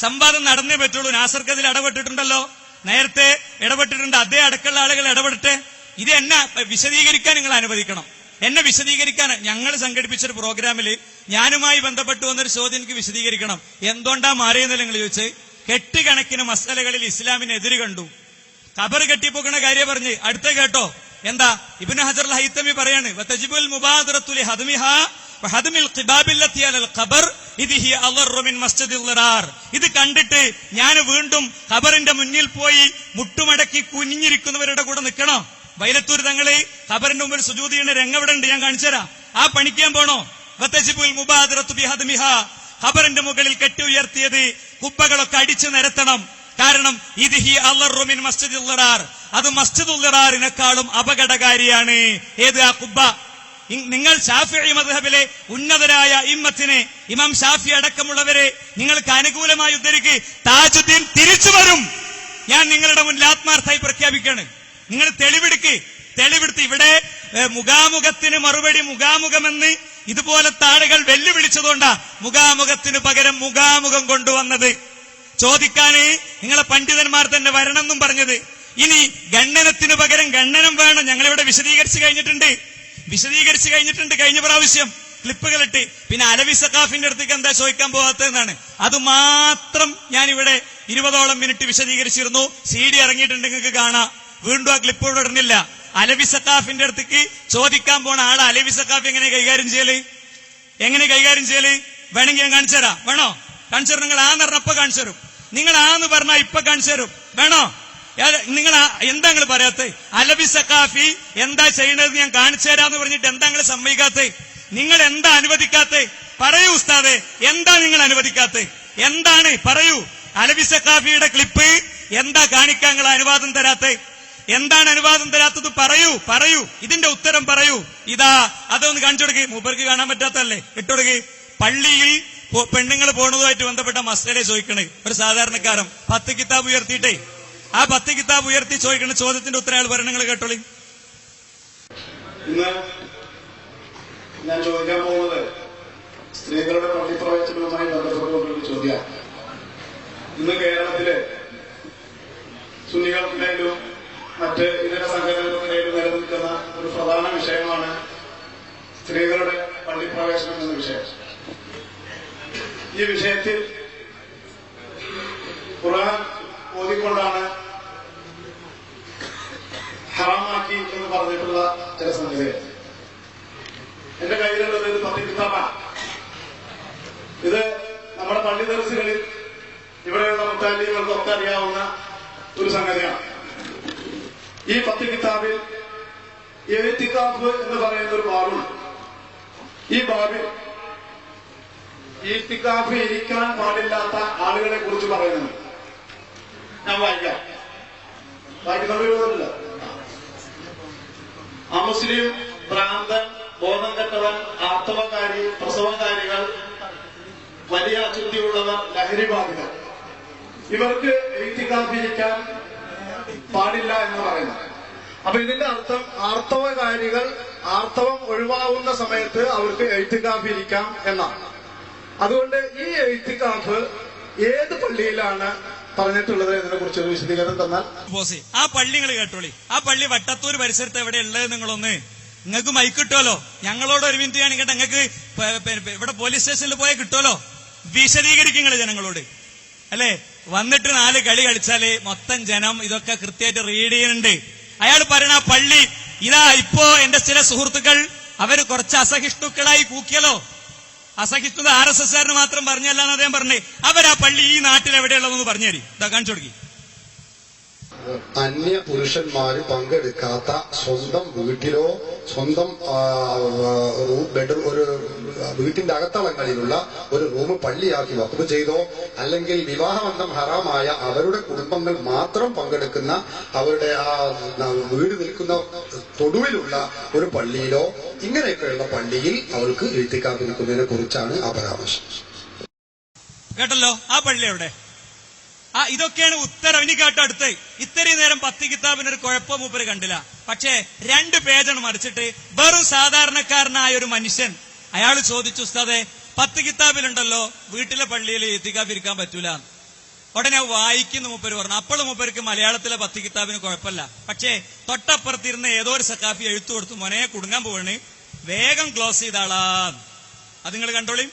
സംവാദം നടന്നേ പറ്റുള്ളൂ. നാസർക്ക് അതിൽ ഇടപെട്ടിട്ടുണ്ടല്ലോ, നേരത്തെ ഇടപെട്ടിട്ടുണ്ട്. അതേ അടക്കമുള്ള ആളുകൾ ഇടപെടട്ടെ. ഇത് എന്നെ വിശദീകരിക്കാൻ നിങ്ങൾ അനുവദിക്കണം. എന്നെ വിശദീകരിക്കാൻ ഞങ്ങൾ സംഘടിപ്പിച്ചൊരു പ്രോഗ്രാമിൽ ഞാനുമായി ബന്ധപ്പെട്ട് വന്നൊരു ചോദ്യം എനിക്ക് വിശദീകരിക്കണം. എന്തുകൊണ്ടാ മാറിയെന്നല്ല നിങ്ങൾ ചോദിച്ച്. കെട്ടുകണക്കിന് മസലകളിൽ ഇസ്ലാമിനെതിര് കണ്ടു. ഖബർ കെട്ടിപ്പോക്കണ കാര്യം പറഞ്ഞ് അടുത്ത കേട്ടോ. എന്താ? ഇബ്നു ഹജർ അൽ ഹൈതമി പറയാണ്, വതജിബുൽ മുബാദറത്തു ലിഹദ്മിഹാ വഹദ്മിൽ ഖിബാബില്ലത്തി അലൽ ഖബർ ഇദ്ഹി അളറു മിൻ മസ്ജിദിൽ ളിറാർ. ഇത് കണ്ടിട്ട് ഞാൻ വീണ്ടും ഖബറിന്റെ മുന്നിൽ പോയി മുട്ടുമടക്കി കുനിഞ്ഞിരിക്കുന്നവരുടെ കൂടെ നിൽക്കണോ? വൈലത്തൂർ തങ്ങള് ഖബറിന്റെ മുമ്പിൽ സുജൂദ് ചെയ്യുന്ന രംഗവിടെ ഉണ്ട്, ഞാൻ കാണിച്ചുതരാം. ആ പണിക്കാൻ പോണോ? വതജിബുൽ മുബാദറത്തു ബിഹദ്മിഹാ, ഖബറിന്റെ മുകളിൽ കെട്ടി ഉയർത്തിയത് കുബ്ബകളൊക്കെ അടിച്ചു നിരത്തണം. കാരണം ഇദ്ഹി അളറു മിൻ മസ്ജിദിൽ ളിറാർ, അത് മസ്ജിദുൽ ളിറാറിനേക്കാളും അപകടകാരിയാണ്. ഏത്? ആ കുബ്ബ. നിങ്ങൾ ഷാഫിഈ മദ്ഹബിലെ ഉന്നതരായ ഇമ്മത്തിനെ, ഇമാം ഷാഫി അടക്കമുള്ളവരെ നിങ്ങൾക്ക് അനുകൂലമായി ഉദ്ധരിക്ക്. താജുദ്ദീൻ തിരിച്ചു വരും. ഞാൻ നിങ്ങളുടെ മുന്നിൽ ആത്മാർത്ഥമായി പ്രഖ്യാപിക്കാണ്. നിങ്ങൾ തെളിവെടുത്ത് ഇവിടെ മുഖാമുഖത്തിന് മറുപടി മുഖാമുഖമെന്ന് ഇതുപോലത്തെ ആളുകൾ വെല്ലുവിളിച്ചതുകൊണ്ടാ മുഖാമുഖത്തിന് പകരം മുഖാമുഖം കൊണ്ടുവന്നത്. ചോദിക്കാന് നിങ്ങളെ പണ്ഡിതന്മാർ തന്നെ വരണമെന്നും പറഞ്ഞത്. ഇനി ഗണ്ണനത്തിന് പകരം ഗണ്ണനം വേണം. ഞങ്ങളിവിടെ വിശദീകരിച്ചു കഴിഞ്ഞിട്ടുണ്ട് കഴിഞ്ഞ പ്രാവശ്യം ക്ലിപ്പുകളിട്ട്. പിന്നെ അലവി സഖാഫിന്റെ അടുത്തേക്ക് എന്താ ചോദിക്കാൻ പോകാത്തതെന്നാണ്. അത് മാത്രം ഞാനിവിടെ 20ഓളം മിനിറ്റ് വിശദീകരിച്ചിരുന്നു. CD ഇറങ്ങിയിട്ടുണ്ട്, നിങ്ങൾക്ക് കാണാം. വീണ്ടും ആ ക്ലിപ്പ് ഇവിടെ ഇടുന്നില്ല. അലവി സഖാഫിന്റെ അടുത്തേക്ക് ചോദിക്കാൻ പോണ ആളെ അലവി സഖാഫ് എങ്ങനെ കൈകാര്യം ചെയ്യല്? വേണമെങ്കിൽ ഞാൻ കാണിച്ചു തരാം. വേണോ? കാണിച്ചു തരും. നിങ്ങൾ ആന്ന് പറഞ്ഞ ഇപ്പൊ കാണിച്ചു തരും. നിങ്ങൾ ആന്ന് പറഞ്ഞാൽ ഇപ്പൊ കാണിച്ചു തരും. വേണോ? നിങ്ങൾ എന്താ നിങ്ങൾ പറയാത്തേ? അലവി സഖാഫി എന്താ ചെയ്യുന്നത് ഞാൻ കാണിച്ചു തരാന്ന് പറഞ്ഞിട്ട് എന്താ നിങ്ങൾ സമ്മതിക്കാത്തേ? നിങ്ങൾ എന്താ അനുവദിക്കാത്തേ? പറയൂ ഉസ്താദെ, എന്താ നിങ്ങൾ അനുവദിക്കാത്തേ? എന്താണ്? പറയൂ. അലവി സഖാഫിയുടെ ക്ലിപ്പ് എന്താ കാണിക്കാൻ നിങ്ങൾ അനുവാദം തരാത്തേ? എന്താണ് അനുവാദം തരാത്തത്? പറയൂ. ഇതിന്റെ ഉത്തരം പറയൂ. ഇതാ അതൊന്ന് കാണിച്ചു കൊടുക്ക്. മൂപ്പർക്ക് കാണാൻ പറ്റാത്തല്ലേ? ഇട്ടുകൊടുക്ക്. പള്ളിയിൽ പെണ്ണുങ്ങൾ പോണതുമായിട്ട് ബന്ധപ്പെട്ട മസലയെ ചോദിക്കണേ. ഒരു സാധാരണക്കാരൻ 10 കിതാബ് ഉയർത്തിയിട്ടേ ആ 10 കിതാബ് ഉയർത്തി ചോദിക്കുന്ന ചോദ്യത്തിന്റെ ഉത്തരം അയാൾ പറയണ നിങ്ങൾ കേട്ടോളി. ഇന്ന് ഞാൻ ചോദിക്കാൻ പോകുന്നത് സ്ത്രീകളുടെ പള്ളിപ്രവേശനവുമായി ബന്ധപ്പെട്ടുകൊണ്ടൊരു ചോദ്യമാണ്. ഇന്ന് കേരളത്തിലെ സുന്നികൾക്കിടയിലും മറ്റ് ഇതര സംഘടനകൾക്കിടയിലും നിലനിൽക്കുന്ന ഒരു പ്രധാന വിഷയമാണ് സ്ത്രീകളുടെ പള്ളിപ്രവേശനം എന്ന വിഷയം. ഈ വിഷയത്തിൽ ഖുർആൻ ഓതിക്കൊണ്ടാണ് ഹറാമാക്കി എന്ന് പറഞ്ഞിട്ടുള്ള ചില സംഗതികൾ എന്റെ കയ്യിലുള്ളത് ഒരു 10 കിതാബാണ്. ഇത് നമ്മുടെ പള്ളി ദർസുകളിൽ ഇവിടെയുള്ള മുത്താലികൾക്കൊക്കെ അറിയാവുന്ന ഒരു സംഗതിയാണ്. ഈ 10 കിതാബിൽ ഇഅ്തികാഫ് എന്ന് പറയുന്ന ഒരു ബാബുണ്ട്. ഈ ബാബിൽ ഇഅ്തികാഫ് ഇരിക്കാൻ പാടില്ലാത്ത ആളുകളെ കുറിച്ച് പറയുന്നുണ്ട്. ഞാൻ വായിക്കുന്നവരില്ല. അമുസ്ലിം, ഭ്രാന്തൻ, ബോധം കെട്ടവൻ, ആർത്തവകാരി, പ്രസവകാരികൾ, വലിയ അശുദ്ധിയുള്ളവർ, ലഹരി ബാധിതർ, ഇവർക്ക് ഇഅ്തികാഫ് ഇരിക്കാൻ പാടില്ല എന്ന് പറയുന്നു. അപ്പൊ ഇതിന്റെ അർത്ഥം ആർത്തവകാരികൾ ആർത്തവം ഒഴിവാകുന്ന സമയത്ത് അവർക്ക് ഇഅ്തികാഫ് ഇരിക്കാം എന്നാണ്. അതുകൊണ്ട് ഈ ഇഅ്തികാഫ് ഏത് പള്ളിയിലാണ് പറഞ്ഞിട്ടുള്ളത് ഇതിനെ കുറിച്ച് ഒരു വിശദീകരണം തന്നാൽ. ആ പള്ളി നിങ്ങൾ കേട്ടോളി. ആ പള്ളി വട്ടത്തൂർ പരിസരത്ത് എവിടെ ഉള്ളത് നിങ്ങളൊന്ന്, നിങ്ങൾക്ക് മൈക്ക് കിട്ടുമല്ലോ. ഞങ്ങളോട് ഒരു മിനിറ്റ് കാണിക്കട്ടെ, നിങ്ങൾക്ക് ഇവിടെ പോലീസ് സ്റ്റേഷനിൽ പോയാൽ കിട്ടുമല്ലോ. വിശദീകരിക്കുക ജനങ്ങളോട് അല്ലെ. വന്നിട്ട് 4 കളി കളിച്ചാല് മൊത്തം ജനം ഇതൊക്കെ കൃത്യമായിട്ട് റീഡ് ചെയ്യുന്നുണ്ട്. അയാൾ പറയണ പള്ളി ഇതാ ഇപ്പോ എന്റെ ചില സുഹൃത്തുക്കൾ അവര് കുറച്ച് അസഹിഷ്ണുക്കളായി കൂക്കിയല്ലോ. അസഹിഷ്ണുത RSSകാരന് മാത്രം പറഞ്ഞല്ല എന്ന് അദ്ദേഹം പറഞ്ഞേ. അവരാ പള്ളി ഈ നാട്ടിൽ എവിടെയുള്ളതെന്ന് പറഞ്ഞു തരും. ഇതാ കാണിച്ചു കൊടുക്കി. അന്യ പുരുഷന്മാര് പങ്കെടുക്കാത്ത സ്വന്തം വീട്ടിലോ സ്വന്തം ബെഡ്റൂം ഒരു വീട്ടിന്റെ അകത്തളങ്ങളിലുള്ള ഒരു റൂം പള്ളിയാക്കി വഖഫ് ചെയ്തോ, അല്ലെങ്കിൽ വിവാഹബന്ധം ഹറാമായ അവരുടെ കുടുംബങ്ങൾ മാത്രം പങ്കെടുക്കുന്ന അവരുടെ ആ വീട് നിൽക്കുന്ന തൊടുവിലുള്ള ഒരു പള്ളിയിലോ ഇങ്ങനെയൊക്കെയുള്ള പള്ളിയിൽ അവർക്ക് ഇഅ്തികാഫ് നിൽക്കുന്നതിനെ കുറിച്ചാണ് ആ പരാമർശം. കേട്ടല്ലോ. ആ പള്ളി എവിടെ? ഇതൊക്കെയാണ് ഉത്തരം. ഇനി കേട്ടോ അടുത്ത്. ഇത്രയും നേരം 10 കിതാബിനൊരു കുഴപ്പം മൂപ്പര് കണ്ടില്ല. പക്ഷേ 2 പേജാണ് മറിച്ചിട്ട് വെറും സാധാരണക്കാരനായ ഒരു മനുഷ്യൻ അയാൾ ചോദിച്ചു, ഉസ്താദെ 10 കിതാബിലുണ്ടല്ലോ വീട്ടിലെ പള്ളിയിൽ ഇഅ്തികാഫ് ഇരിക്കാൻ പറ്റൂല. ഉടനെ വായിക്കുന്ന മൂപ്പര് പറഞ്ഞു. അപ്പോൾ മൂപ്പർക്ക് മലയാളത്തിലെ 10 കിതാബിന് കുഴപ്പമില്ല. പക്ഷേ തൊട്ടപ്പുറത്തിരുന്ന് ഏതോ ഒരു സക്കാഫി എഴുത്തു കൊടുത്തു, മോനെ കുടുങ്ങാൻ പോവാണ്, വേഗം ക്ലോസ് ചെയ്താളാ. അത് നിങ്ങൾ കണ്ടോളി.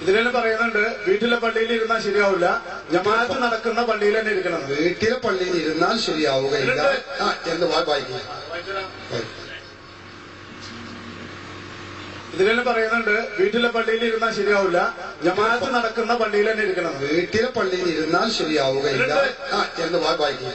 ഇതിലെന്നെ പറയുന്നുണ്ട് വീട്ടിലെ പള്ളിയിൽ ഇരുന്നാൽ ശരിയാവില്ല, ജമാഅത്ത് നടക്കുന്ന പള്ളിയിൽ തന്നെ ഇരിക്കണം. വീട്ടിലെ പള്ളിയിൽ ഇരുന്നാൽ ശരിയാവുകയില്ല എന്ന് വായിക്കുക. ഇതിലെന്നെ പറയുന്നുണ്ട് വീട്ടിലെ പള്ളിയിൽ ഇരുന്നാൽ ശരിയാവില്ല, ജമാഅത്ത് നടക്കുന്ന പള്ളിയിൽ തന്നെ ഇരിക്കണം. വീട്ടിലെ പള്ളിയിൽ ഇരുന്നാൽ ശരിയാവുകയില്ല എന്ന് വായിക്കുക.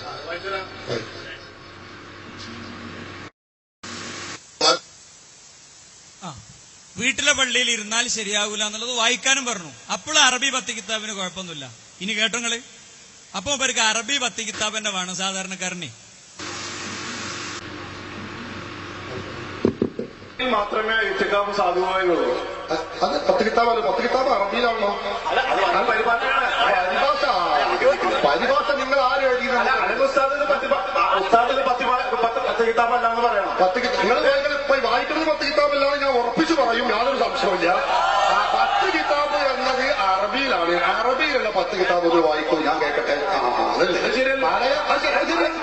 വീട്ടിലെ പള്ളിയിൽ ഇരുന്നാൽ ശരിയാവൂല എന്നുള്ളത് വായിക്കാനും പറഞ്ഞു. അപ്പോൾ അറബി 10 കിതാബിന് കുഴപ്പമൊന്നുമില്ല. ഇനി കേട്ടോങ്ങള്. അപ്പൊ ഇവർക്ക് അറബി 10 കിതാബ് തന്നെ വേണം സാധാരണക്കാരനെ. മാത്രമേ ഇഅ്തികാഫ് സാധുവായുള്ളൂ. അത് 10 കിതാബ് 10 കിതാബ് അറബിയിലാണല്ലോ. പരിഭാഷ നിങ്ങൾ ആരും എഴുതിയത്? ഉസ്താദിന് 10 കിതാബല്ലാന്ന് പറയണം. നിങ്ങൾ വായിക്കുന്നത് 10 കിതാബല്ലാണ് ഞാൻ ഉറപ്പിച്ചു പറയും, യാതൊരു സംശയമില്ല. 10 കിതാബ് എന്നത് അറബിയിലാണ്. അറബിയിലുള്ള 10 കിതാബ് ഒരു വായിക്കും, ഞാൻ കേൾക്കട്ടെ.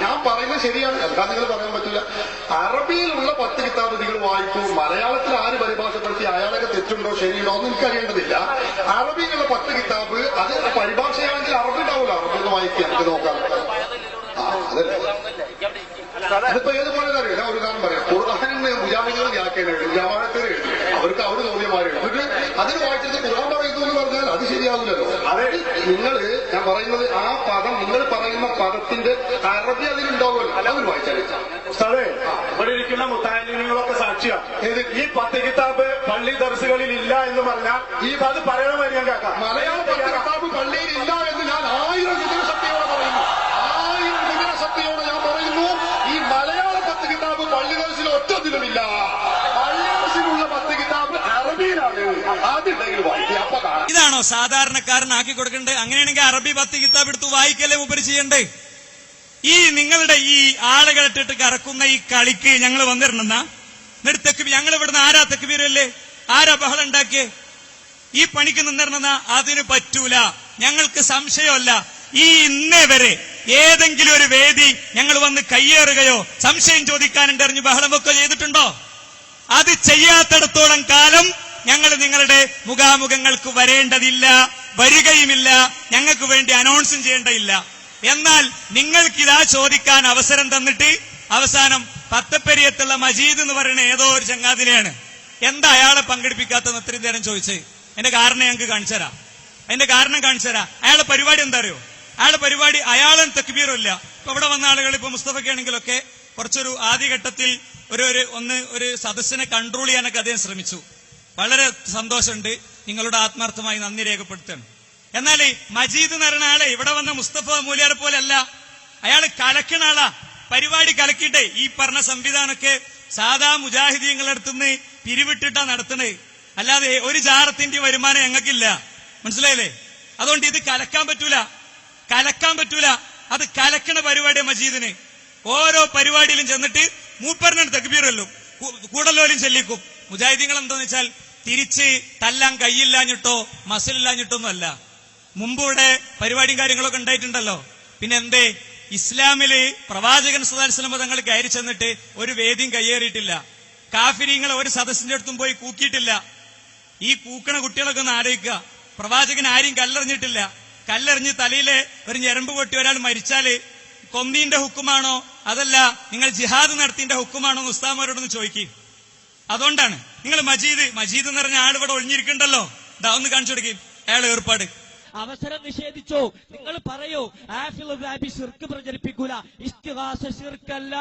ഞാൻ പറയുന്നത് ശരിയാണ്, എന്താ നിങ്ങൾ പറയാൻ പറ്റില്ല. അറബിയിലുള്ള 10 കിതാബ് നിങ്ങൾ വായിക്കൂ. മലയാളത്തിൽ ആര് പരിഭാഷപ്പെടുത്തി അയാളൊക്കെ തെറ്റുണ്ടോ ശരിയുണ്ടോ ഒന്നും എനിക്കറിയേണ്ടതില്ല. അറബിയിലുള്ള 10 കിതാബ് അത് പരിഭാഷയാണെങ്കിൽ അറബി ഉണ്ടാവില്ല. അറബി ഒന്ന് വായിക്കുക, എനിക്ക് നോക്കാം. അതിപ്പോ ഏതുപോലെ അറിയില്ല. ഒരു കാരണം പറയാം, ഖുർആനിന് മുജാഹിദുകൾ വ്യാഖ്യാനം ജമാഅത്തുകൾ എഴുതി, അവർക്ക് അവർ തോന്നിയമാര് എന്നിട്ട് അതിന് വായിച്ചിട്ട് ഖുർആൻ പറയുന്നു എന്ന് പറഞ്ഞാൽ അത് ശരിയാവില്ലല്ലോ. അതായത് ഞാൻ പറയുന്നത് ആ പദം, നിങ്ങൾ പറയുന്ന പദത്തിന്റെ അറബി അതിലുണ്ടാവുമല്ലോ, അതവർ വായിച്ചാൽ. ഉസ്താദേ, ഇവിടെ ഇരിക്കുന്ന മുത്താലിങ്ങളൊക്കെ സാക്ഷിയാണ്. ഈ 10 കിതാബ് പള്ളി ദർസുകളിൽ ഇല്ല എന്ന് പറഞ്ഞാൽ അത് പറയണമായി ഞാൻ കേൾക്കാം. മലയാള 10 കിതാബ് പള്ളിയിൽ ഇല്ല എന്ന് ഞാൻ 1000 വിജയശക്തിയോടെ പറയുന്നു. 1000 വിജയശക്തിയോടെ ഞാൻ പറയുന്നു. ഈ മലയാള 10 കിതാബ് പള്ളി ദർസിൽ ഒറ്റതിലുമില്ല. പള്ളി ദർസിലുള്ള 10 കിതാബ് അറബിയിലാണ്. ആദ്യമുണ്ടെങ്കിൽ വായിക്കുക, അപ്പൊ കാണാം. ഇതാണോ സാധാരണക്കാരനാക്കി കൊടുക്കേണ്ടത്? അങ്ങനെയാണെങ്കിൽ അറബി 10 കിതാബ് എടുത്ത് വായിക്കല്ലേ ഉപരി ചെയ്യണ്ടേ? ഈ നിങ്ങളുടെ ഈ ആളുകളിട്ടിട്ട് കറക്കുന്ന ഈ കളിക്ക് ഞങ്ങൾ വന്നിരണെന്നാ? എന്നിട്ട് ഞങ്ങൾ ഇവിടുന്ന് ആരാ തെക്കുബീരല്ലേ, ആരാ ബഹളം ഉണ്ടാക്കിയേ? ഈ പണിക്ക് നിന്നിരണെന്നാ? അതിന് പറ്റൂല. ഞങ്ങൾക്ക് സംശയമല്ല, ഈ ഇന്നേ വരെ ഏതെങ്കിലും ഒരു വേദി ഞങ്ങൾ വന്ന് കയ്യേറുകയോ സംശയം ചോദിക്കാനുണ്ട് അറിഞ്ഞ് ബഹളം വെക്കുകയോ ചെയ്തിട്ടുണ്ടോ? അത് ചെയ്യാത്തിടത്തോളം കാലം ഞങ്ങൾ നിങ്ങളുടെ മുഖാമുഖങ്ങൾക്ക് വരേണ്ടതില്ല, വരികയുമില്ല, ഞങ്ങൾക്ക് വേണ്ടി അനൗൺസും ചെയ്യേണ്ടതില്ല. എന്നാൽ നിങ്ങൾക്കിതാ ചോദിക്കാൻ അവസരം തന്നിട്ട് അവസാനം പത്തപ്പെരിയത്തുള്ള മജീദ് എന്ന് പറയുന്ന ഏതോ ഒരു ചങ്ങാതിനെയാണ് എന്താ അയാളെ പങ്കെടുപ്പിക്കാത്തെന്ന് ഇത്രയും നേരം ചോദിച്ചത്. അതിന്റെ കാരണം ഞങ്ങൾക്ക് കാണിച്ചുതരാം. അതിന്റെ കാരണം കാണിച്ചുതരാം. അയാളുടെ പരിപാടി എന്താ അറിയോ? അയാളുടെ പരിപാടി അയാളും തക്ബീറുമില്ല. ഇപ്പൊ ഇവിടെ വന്ന ആളുകൾ, ഇപ്പൊ മുസ്തഫയ്ക്കാണെങ്കിലൊക്കെ കുറച്ചൊരു ആദ്യഘട്ടത്തിൽ ഒരു സദസ്സിനെ കൺട്രോൾ ചെയ്യാനൊക്കെ അദ്ദേഹം ശ്രമിച്ചു. വളരെ സന്തോഷമുണ്ട്, നിങ്ങളുടെ ആത്മാർത്ഥമായി നന്ദി രേഖപ്പെടുത്തുകയാണ്. എന്നാൽ മജീദ് എന്ന് പറയുന്ന ആളെ ഇവിടെ വന്ന മുസ്തഫ മൂല്യാരെ പോലെ അല്ല, അയാൾ കലക്കണ ആളാ. പരിപാടി കലക്കിട്ടെ ഈ പറഞ്ഞ സംവിധാനമൊക്കെ സാധാ മുജാഹിദീങ്ങളുടെ അടുത്തുനിന്ന് പിരിവിട്ടിട്ടാ നടത്തണേ, അല്ലാതെ ഒരു ജാറത്തിന്റെ വരുമാനം ഞങ്ങൾക്കില്ല. മനസ്സിലായില്ലേ? അതുകൊണ്ട് ഇത് കലക്കാൻ പറ്റൂല. അത് കലക്കണ പരിപാടി മജീദിന്. ഓരോ പരിപാടിയിലും ചെന്നിട്ട് മൂപ്പറിനാണ് തക്ബീറല്ലോ, കൂടലോലും ചെല്ലിക്കും. മുജാഹിദീങ്ങൾ എന്താന്ന് വെച്ചാൽ തിരിച്ച് തല്ലാൻ കൈയില്ലാഞ്ഞിട്ടോ മസിലില്ലാഞ്ഞിട്ടൊന്നും അല്ല. മുമ്പ് ഇവിടെ പരിപാടിയും കാര്യങ്ങളൊക്കെ ഉണ്ടായിട്ടുണ്ടല്ലോ. പിന്നെ എന്തേ ഇസ്ലാമില് പ്രവാചകൻ സല്ലല്ലാഹു അലൈഹി വസല്ലം തങ്ങൾ കയറി ചെന്നിട്ട് ഒരു വേദിയും കയ്യേറിയിട്ടില്ല. കാഫിരീങ്ങളെ ഒരു സദസ്സിന്റെ അടുത്തും പോയി കൂക്കിയിട്ടില്ല. ഈ കൂക്കണ കുട്ടികളൊക്കെ ഒന്ന് ആലോചിക്കുക. പ്രവാചകൻ ആരെയും കല്ലെറിഞ്ഞിട്ടില്ല. കല്ലെറിഞ്ഞ് തലയിലെ ഒരു ഞരമ്പ് പൊട്ടി ഒരാൾ മരിച്ചാല് കൊന്നീന്റെ ഹുക്കുമാണോ അതല്ല നിങ്ങൾ ജിഹാദ് നടത്തിന്റെ ഹുക്കുമാണോ എന്ന് ഉസ്താദന്മാരോടൊന്ന് ചോദിക്കും. അതുകൊണ്ടാണ് നിങ്ങൾ മജീദ് എന്ന് പറഞ്ഞ ആൾ ഇവിടെ ഒളിഞ്ഞിരിക്കണ്ടല്ലോ, ഇതാ ഒന്ന് കാണിച്ചു കൊടുക്കും അയാൾ ഏർപ്പാട്. അവസരം നിഷേധിച്ചോ? നിങ്ങൾ പറയൂ ശിർക്ക് പ്രചരിപ്പിക്കൂല, ഇസ്തിഗാസ ശിർക്കല്ല,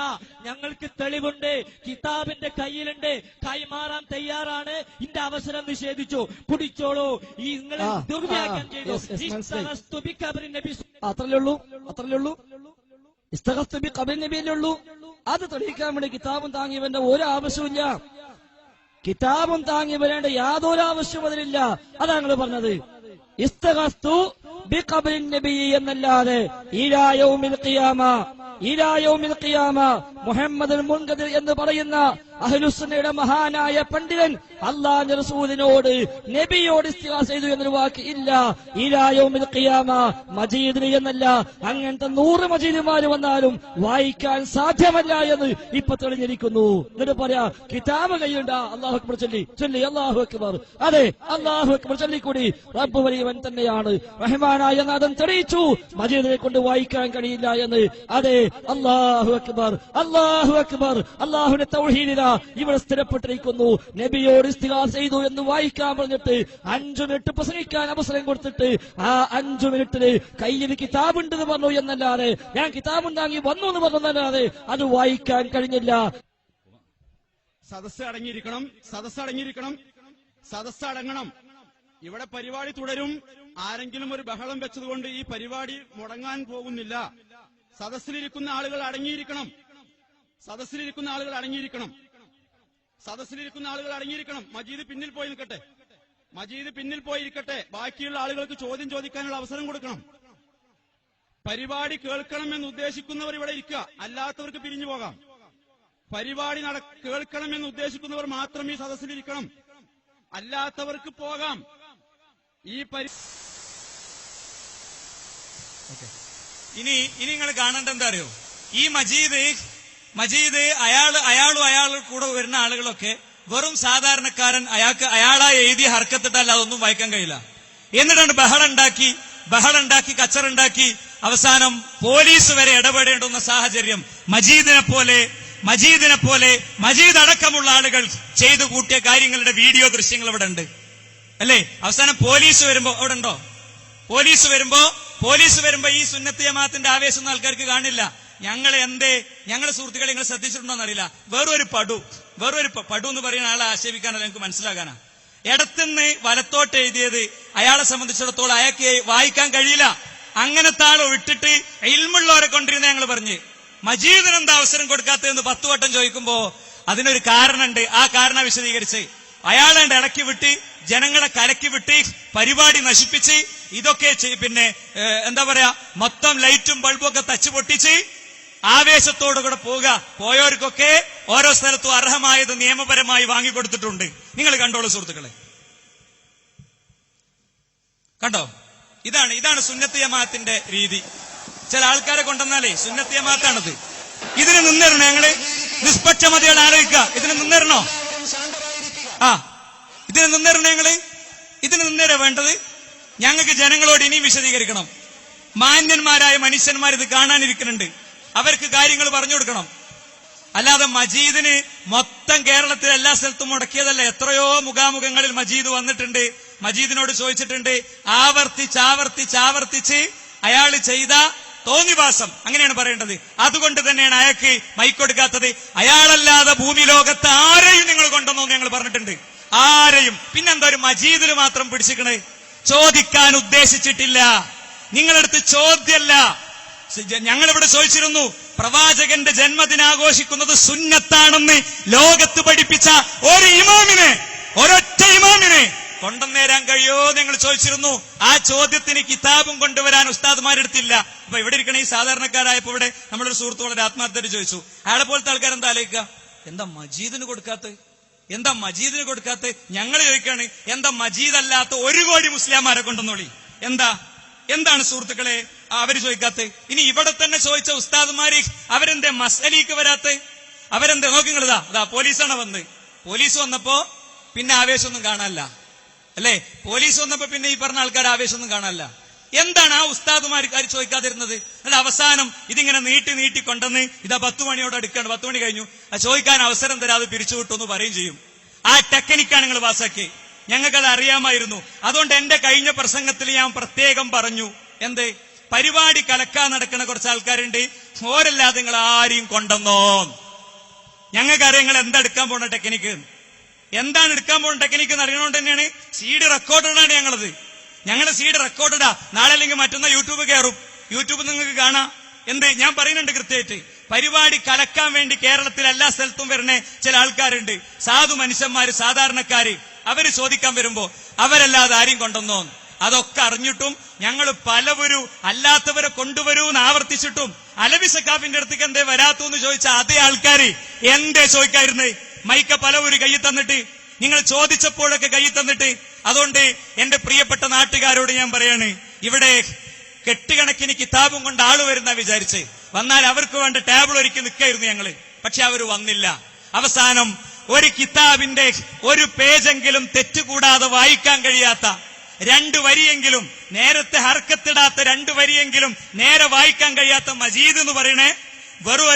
ഞങ്ങൾക്ക് തെളിവുണ്ട്, കിതാബിന്റെ കയ്യിലുണ്ട്, കൈമാറാൻ തയ്യാറാണ്. ഇന്റെ അവസരം നിഷേധിച്ചു, പിടിച്ചോളൂ. ഈ നിങ്ങൾ ദുർവ്യാഖ്യാനം ചെയ്തു. അത്രല്ലേ ഉള്ളൂ. ഇസ്തഗസ്തു ബി ഖബറി നബിയല്ലേ ഉള്ളൂ. അത് തെളിയിക്കാൻ വേണ്ടി കിതാബും താങ്ങിയവന്റെ ഒരു ആവശ്യമില്ല. കിതാബും താങ്ങി വരേണ്ട യാതൊരു ആവശ്യവും അതിലില്ല. അതാണ് ഞങ്ങൾ പറഞ്ഞത്. ഇസ്തഗസ്തു ബി ഖബറി നബി എന്നല്ലാതെ ഇലാ യൗമിൽ ഖിയാമ മുഹമ്മദുൽ മുൻകദിർ എന്ന് പറയുന്ന അഹ്ലുസുന്നയുടെ മഹാനായ പണ്ഡിതൻ അല്ലാഹുവിന്റെ റസൂലിനോട് നബിയോട് ഇസ്തിഗാസ ചെയ്തു എന്നൊരു വാക്ക് ഇല്ല. ഇലാ യൗമിൽ ഖിയാമ മജീദിന് എന്നല്ല. അങ്ങനത്തെ 100 മജീദുമാര് വന്നാലും വായിക്കാൻ സാധ്യമല്ല എന്ന് ഇപ്പൊ തെളിഞ്ഞിരിക്കുന്നു. എന്നിട്ട് പറയാ കിതാബ് കയ്യുണ്ടാ, അല്ലാഹു അക്ബർ ചൊല്ലി അല്ലാഹു അക്ബർ. അതെ, അല്ലാഹു അക്ബർ ചൊല്ലിക്കൂടി. റബ്ബ് വലിയവൻ തന്നെയാണ്, റഹ്മാനായ നാഥൻ തെളിയിച്ചു മജീദിനെ കൊണ്ട് വായിക്കാൻ കഴിയില്ല എന്ന്. അതെ, അല്ലാഹു അക്ബർ, അല്ലാഹുവിന്റെ തൗഹീദിലാ ഇവിടെ സ്ഥിരപ്പെട്ടിരിക്കുന്നു. നബിയോട് ഇസ്തിഗാസ ചെയ്തു എന്ന് വായിക്കാൻ പറഞ്ഞിട്ട് 5 മിനിറ്റ് പ്രസംഗിക്കാൻ അവസരം കൊടുത്തിട്ട് ആ 5 മിനിറ്റില് കയ്യിൽ കിതാബുണ്ടെന്ന് പറഞ്ഞു എന്നല്ലാതെ, ഞാൻ കിതാബുണ്ടാങ്ങി വന്നു എന്ന് പറഞ്ഞല്ലാതെ അത് വായിക്കാൻ കഴിഞ്ഞില്ല. സദസ്സ് അടങ്ങണം. ഇവിടെ പരിപാടി തുടരും. ആരെങ്കിലും ഒരു ബഹളം വെച്ചതുകൊണ്ട് ഈ പരിപാടി മുടങ്ങാൻ പോകുന്നില്ല. സദസ്സിലിരിക്കുന്ന ആളുകൾ അടങ്ങിയിരിക്കണം. മജീദ് പിന്നിൽ പോയിരിക്കട്ടെ. ബാക്കിയുള്ള ആളുകൾക്ക് ചോദ്യം ചോദിക്കാനുള്ള അവസരം കൊടുക്കണം. പരിപാടി കേൾക്കണമെന്ന് ഉദ്ദേശിക്കുന്നവർ ഇവിടെ ഇരിക്കുക, അല്ലാത്തവർക്ക് പിരിഞ്ഞു പോകാം. പരിപാടി കേൾക്കണമെന്ന് ഉദ്ദേശിക്കുന്നവർ മാത്രം ഈ സദസ്സിലിരിക്കണം, അല്ലാത്തവർക്ക് പോകാം. ഇനി നിങ്ങൾ കാണേണ്ട എന്താ അറിയോ? ഈ മജീദ് അയാളും കൂടെ വരുന്ന ആളുകളൊക്കെ വെറും സാധാരണക്കാരൻ. അയാളായി എഴുതിയ ഹർക്കത്തിട്ടല്ല, അതൊന്നും വായിക്കാൻ കഴിയില്ല. എന്നിട്ടാണ് ബഹളുണ്ടാക്കി കച്ചറുണ്ടാക്കി അവസാനം പോലീസ് വരെ ഇടപെടേണ്ടുന്ന സാഹചര്യം മജീദിനെ പോലെ മജീദ് അടക്കമുള്ള ആളുകൾ ചെയ്തു കൂട്ടിയ കാര്യങ്ങളുടെ വീഡിയോ ദൃശ്യങ്ങൾ ഇവിടെ ഉണ്ട് അല്ലേ? അവസാനം പോലീസ് വരുമ്പോ അവിടെ ഉണ്ടോ? പോലീസ് വരുമ്പോ ഈ സുന്നത്ത് ജമാഅത്തിന്റെ ആവേശം ആൾക്കാർക്ക് കാണില്ല. ഞങ്ങളെ സുഹൃത്തുക്കളെ നിങ്ങൾ ശ്രദ്ധിച്ചിട്ടുണ്ടോന്ന് അറിയില്ല, വേറൊരു പടു എന്ന് പറയുന്ന ആളെ ആക്ഷേപിക്കാനല്ല, എനിക്ക് മനസ്സിലാക്കാനാ. ഇടത്തുനിന്ന് വലത്തോട്ട് എഴുതിയത് അയാളെ സംബന്ധിച്ചിടത്തോളം അയാൾക്ക് വായിക്കാൻ കഴിയില്ല. അങ്ങനത്തെ ആളെ വിട്ടിട്ട് ഇൽമുള്ളവരെ കൊണ്ടിരുന്ന ഞങ്ങൾ പറഞ്ഞ് മജീദിന് എന്താ അവസരം കൊടുക്കാത്തതെന്ന് 10 വട്ടം ചോദിക്കുമ്പോ അതിനൊരു കാരണമുണ്ട്. ആ കാരണം വിശദീകരിച്ച് അയാളെ ഇളക്കി വിട്ട് ജനങ്ങളെ കലക്കി വിട്ട് പരിപാടി നശിപ്പിച്ച് ഇതൊക്കെ പിന്നെ എന്താ പറയാ മൊത്തം ലൈറ്റും ബൾബും ഒക്കെ തച്ചു പൊട്ടിച്ച് ആവേശത്തോടുകൂടെ പോവുക. പോയവർക്കൊക്കെ ഓരോ സ്ഥലത്തും അർഹമായത് നിയമപരമായി വാങ്ങിക്കൊടുത്തിട്ടുണ്ട്. നിങ്ങൾ കണ്ടോളൂ സുഹൃത്തുക്കളെ, കണ്ടോ? ഇതാണ് സുന്നത്ത് ജമാഅത്തിന്റെ രീതി. ചില ആൾക്കാരെ കൊണ്ടുവന്നാലേ സുന്നത്ത് ജമാഅത്താണത്. ഇതിന് നിന്നിരണോ? ഞങ്ങള് നിഷ്പക്ഷമതയോടെ ആലോചിക്കുക. ഇതിന് നിന്നിരണോ? ഇതിന് നിന്നിരണോ? ഇതിന് നിന്നേരാ വേണ്ടത്? ഞങ്ങൾക്ക് ജനങ്ങളോട് ഇനിയും വിശദീകരിക്കണം. മാന്യന്മാരായ മനുഷ്യന്മാർ ഇത് കാണാനിരിക്കുന്നുണ്ട്. അവർക്ക് കാര്യങ്ങൾ പറഞ്ഞു കൊടുക്കണം. അല്ലാതെ മജീദിന് മൊത്തം കേരളത്തിൽ എല്ലാ സ്ഥലത്തും മുടക്കിയതല്ല. എത്രയോ മുഖാമുഖങ്ങളിൽ മജീദ് വന്നിട്ടുണ്ട്. മജീദിനോട് ചോദിച്ചിട്ടുണ്ട്. ആവർത്തിച്ച് അയാൾ ചെയ്ത തോന്നിവാസം, അങ്ങനെയാണ് പറയേണ്ടത്. അതുകൊണ്ട് തന്നെയാണ് അയാൾക്ക് മൈക്കൊടുക്കാത്തത്. അയാളല്ലാതെ ഭൂമി ലോകത്ത് ആരെയും നിങ്ങൾ കൊണ്ടുവന്നോ ഞങ്ങൾ പറഞ്ഞിട്ടുണ്ട്. ആരെയും. പിന്നെന്താ ഒരു മജീദിൽ മാത്രം പിടിച്ചിക്കണേ? ചോദിക്കാൻ ഉദ്ദേശിച്ചിട്ടില്ല. നിങ്ങളടുത്ത് ചോദ്യമല്ല. ഞങ്ങളിവിടെ ചോദിച്ചിരുന്നു, പ്രവാചകന്റെ ജന്മദിനാഘോഷിക്കുന്നത് സുന്നത്താണെന്ന് ലോകത്ത് പഠിപ്പിച്ച ഒരു ഇമാമിനെ, ഒരൊറ്റ ഇമാമിനെ കൊണ്ടുവന്നേരാൻ കഴിയോ നിങ്ങൾ ചോദിച്ചിരുന്നു. ആ ചോദ്യത്തിന് കിതാബും കൊണ്ടുവരാൻ ഉസ്താദ്മാരെടുത്തില്ല. അപ്പൊ ഇവിടെ ഇരിക്കണ ഈ സാധാരണക്കാരായപ്പോ ഇവിടെ നമ്മളൊരു സുഹൃത്ത് വളരെ ആത്മാർത്ഥമായിട്ട് ചോദിച്ചു, അയാളെ പോലത്തെ ആൾക്കാർ എന്താ ആലോചിക്കുക? എന്താ മജീദിന് കൊടുക്കാത്ത? എന്താ മജീദിന് കൊടുക്കാത്ത? ഞങ്ങൾ ചോദിക്കാണ്, എന്താ മജീദ് അല്ലാത്ത 1 കോടി മുസ്ലിംമാരെ കൊണ്ടുവന്നോളി? എന്താണ് സുഹൃത്തുക്കളെ അവര് ചോദിക്കാത്ത? ഇനി ഇവിടെ തന്നെ ചോദിച്ച ഉസ്താദ്മാര് അവരെന്തേ മസലിക്ക് വരാത്ത? അവരെന്താ നോക്കിങ്ങളിതാ പോലീസാണ് വന്ന്. പോലീസ് വന്നപ്പോ പിന്നെ ആവേശമൊന്നും കാണാനല്ല അല്ലേ? പോലീസ് വന്നപ്പോ പിന്നെ ഈ പറഞ്ഞ ആൾക്കാർ ആവേശമൊന്നും കാണാനല്ല. എന്താണ് ആ ഉസ്താദുമാർ ചോദിക്കാതിരുന്നത്? അല്ല അവസാനം ഇതിങ്ങനെ നീട്ടി കൊണ്ടുവന്ന് ഇതാ 10 മണിയോട് അടുക്കാണ്, 10 മണി കഴിഞ്ഞു, ചോദിക്കാൻ അവസരം തരാതെ പിരിച്ചുവിട്ടു എന്ന് പറയും ചെയ്യും. ആ ടെക്നിക്കാണ് നിങ്ങൾ പാസാക്കി. ഞങ്ങൾക്കത് അറിയാമായിരുന്നു. അതുകൊണ്ട് എന്റെ കഴിഞ്ഞ പ്രസംഗത്തിൽ ഞാൻ പ്രത്യേകം പറഞ്ഞു, എന്ത് പരിപാടി കലക്കാൻ നടക്കുന്ന കുറച്ച് ആൾക്കാരുണ്ട്, ഓരല്ലാതെ നിങ്ങൾ ആരെയും കൊണ്ടുവന്നോ? ഞങ്ങൾക്കറിയാം നിങ്ങൾ എന്താ എടുക്കാൻ പോണ ടെക്നിക്ക്. എന്താണ് എടുക്കാൻ പോകുന്ന ടെക്നിക്ക് എന്ന് അറിയണോണ്ട് തന്നെയാണ് സീഡ് റെക്കോർഡാണ് ഞങ്ങളത്. ഞങ്ങളുടെ സീഡ് റെക്കോർഡാ. നാളെ അല്ലെങ്കിൽ മറ്റന്നാൾ യൂട്യൂബ് കയറും. യൂട്യൂബ് നിങ്ങൾക്ക് കാണാം. എന്ത് ഞാൻ പറയുന്നുണ്ട് കൃത്യമായിട്ട്. പരിപാടി കലക്കാൻ വേണ്ടി കേരളത്തിൽ എല്ലാ സ്ഥലത്തും വരുന്ന ചില ആൾക്കാരുണ്ട്, സാധു മനുഷ്യന്മാര്, സാധാരണക്കാര്. അവര് ചോദിക്കാൻ വരുമ്പോ അവരല്ലാതെ ആരെയും കൊണ്ടുവന്നോ? അതൊക്കെ അറിഞ്ഞിട്ടും ഞങ്ങൾ പലവരും അല്ലാത്തവരെ കൊണ്ടുവരൂ എന്ന് ആവർത്തിച്ചിട്ടും അലവി സക്കാഫിന്റെ അടുത്തേക്ക് എന്തേ വരാത്തു എന്ന് ചോദിച്ച അതേ ആൾക്കാര് എന്തേ ചോദിക്കായിരുന്നേ? മൈക്ക പലവരും കൈ തന്നിട്ട്, നിങ്ങൾ ചോദിച്ചപ്പോഴൊക്കെ കൈ തന്നിട്ട്. അതുകൊണ്ട് എന്റെ പ്രിയപ്പെട്ട നാട്ടുകാരോട് ഞാൻ പറയാണ്, ഇവിടെ കെട്ടുകണക്കിന് കിതാബും കൊണ്ട് ആള് വരുന്ന വിചാരിച്ച് വന്നാൽ അവർക്ക് വേണ്ട ടേബിൾ ഒരുക്കി നിൽക്കായിരുന്നു ഞങ്ങള്. പക്ഷെ അവര് വന്നില്ല. അവസാനം ഒരു കിതാബിന്റെ ഒരു പേജെങ്കിലും തെറ്റുകൂടാതെ വായിക്കാൻ കഴിയാത്ത 2 വരിയെങ്കിലും, നേരത്തെ ഹർക്കത്തിടാത്ത 2 വരിയെങ്കിലും നേരെ വായിക്കാൻ കഴിയാത്ത മജീദ് എന്ന് പറയണേ വെറും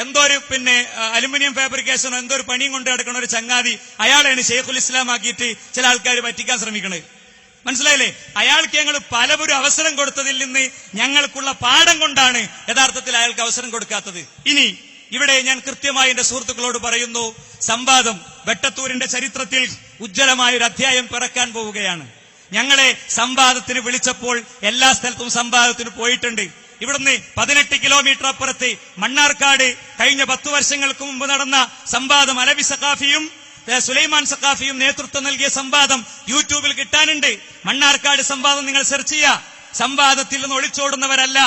എന്തോ ഒരു പിന്നെ അലുമിനിയം ഫാബ്രിക്കേഷനോ എന്തോ ഒരു പണിയും കൊണ്ട് കിടക്കണ ഒരു ചങ്ങാതി, അയാളെയാണ് ഷെയ്ഖുൽ ഇസ്ലാം ആക്കിയിട്ട് ചില ആൾക്കാർ പറ്റിക്കാൻ ശ്രമിക്കണേ. മനസ്സിലായില്ലേ? അയാൾക്ക് ഞങ്ങൾ പലവരും അവസരം കൊടുത്തതിൽ നിന്ന് ഞങ്ങൾക്കുള്ള പാഠം കൊണ്ടാണ് യഥാർത്ഥത്തിൽ അയാൾക്ക് അവസരം കൊടുക്കാത്തത്. ഇനി ഇവിടെ ഞാൻ കൃത്യമായി എന്റെ സുഹൃത്തുക്കളോട് പറയുന്നു, സംവാദം വെട്ടത്തൂരിന്റെ ചരിത്രത്തിൽ ഉജ്ജ്വലമായ ഒരു അധ്യായം പിറക്കാൻ പോവുകയാണ്. ഞങ്ങളെ സംവാദത്തിന് വിളിച്ചപ്പോൾ എല്ലാ സ്ഥലത്തും സംവാദത്തിന് പോയിട്ടുണ്ട്. ഇവിടുന്ന് 18 കിലോമീറ്റർ അപ്പുറത്ത് മണ്ണാർക്കാട് കഴിഞ്ഞ 10 വർഷങ്ങൾക്ക് മുമ്പ് നടന്ന സംവാദം അലവി സഖാഫിയും സുലൈമാൻ സഖാഫിയും നേതൃത്വം നൽകിയ സംവാദം യൂട്യൂബിൽ കിട്ടാനുണ്ട്. മണ്ണാർക്കാട് സംവാദം നിങ്ങൾ സെർച്ച് ചെയ്യുക. സംവാദത്തിൽ നിന്ന് ഒളിച്ചോടുന്നവരല്ല.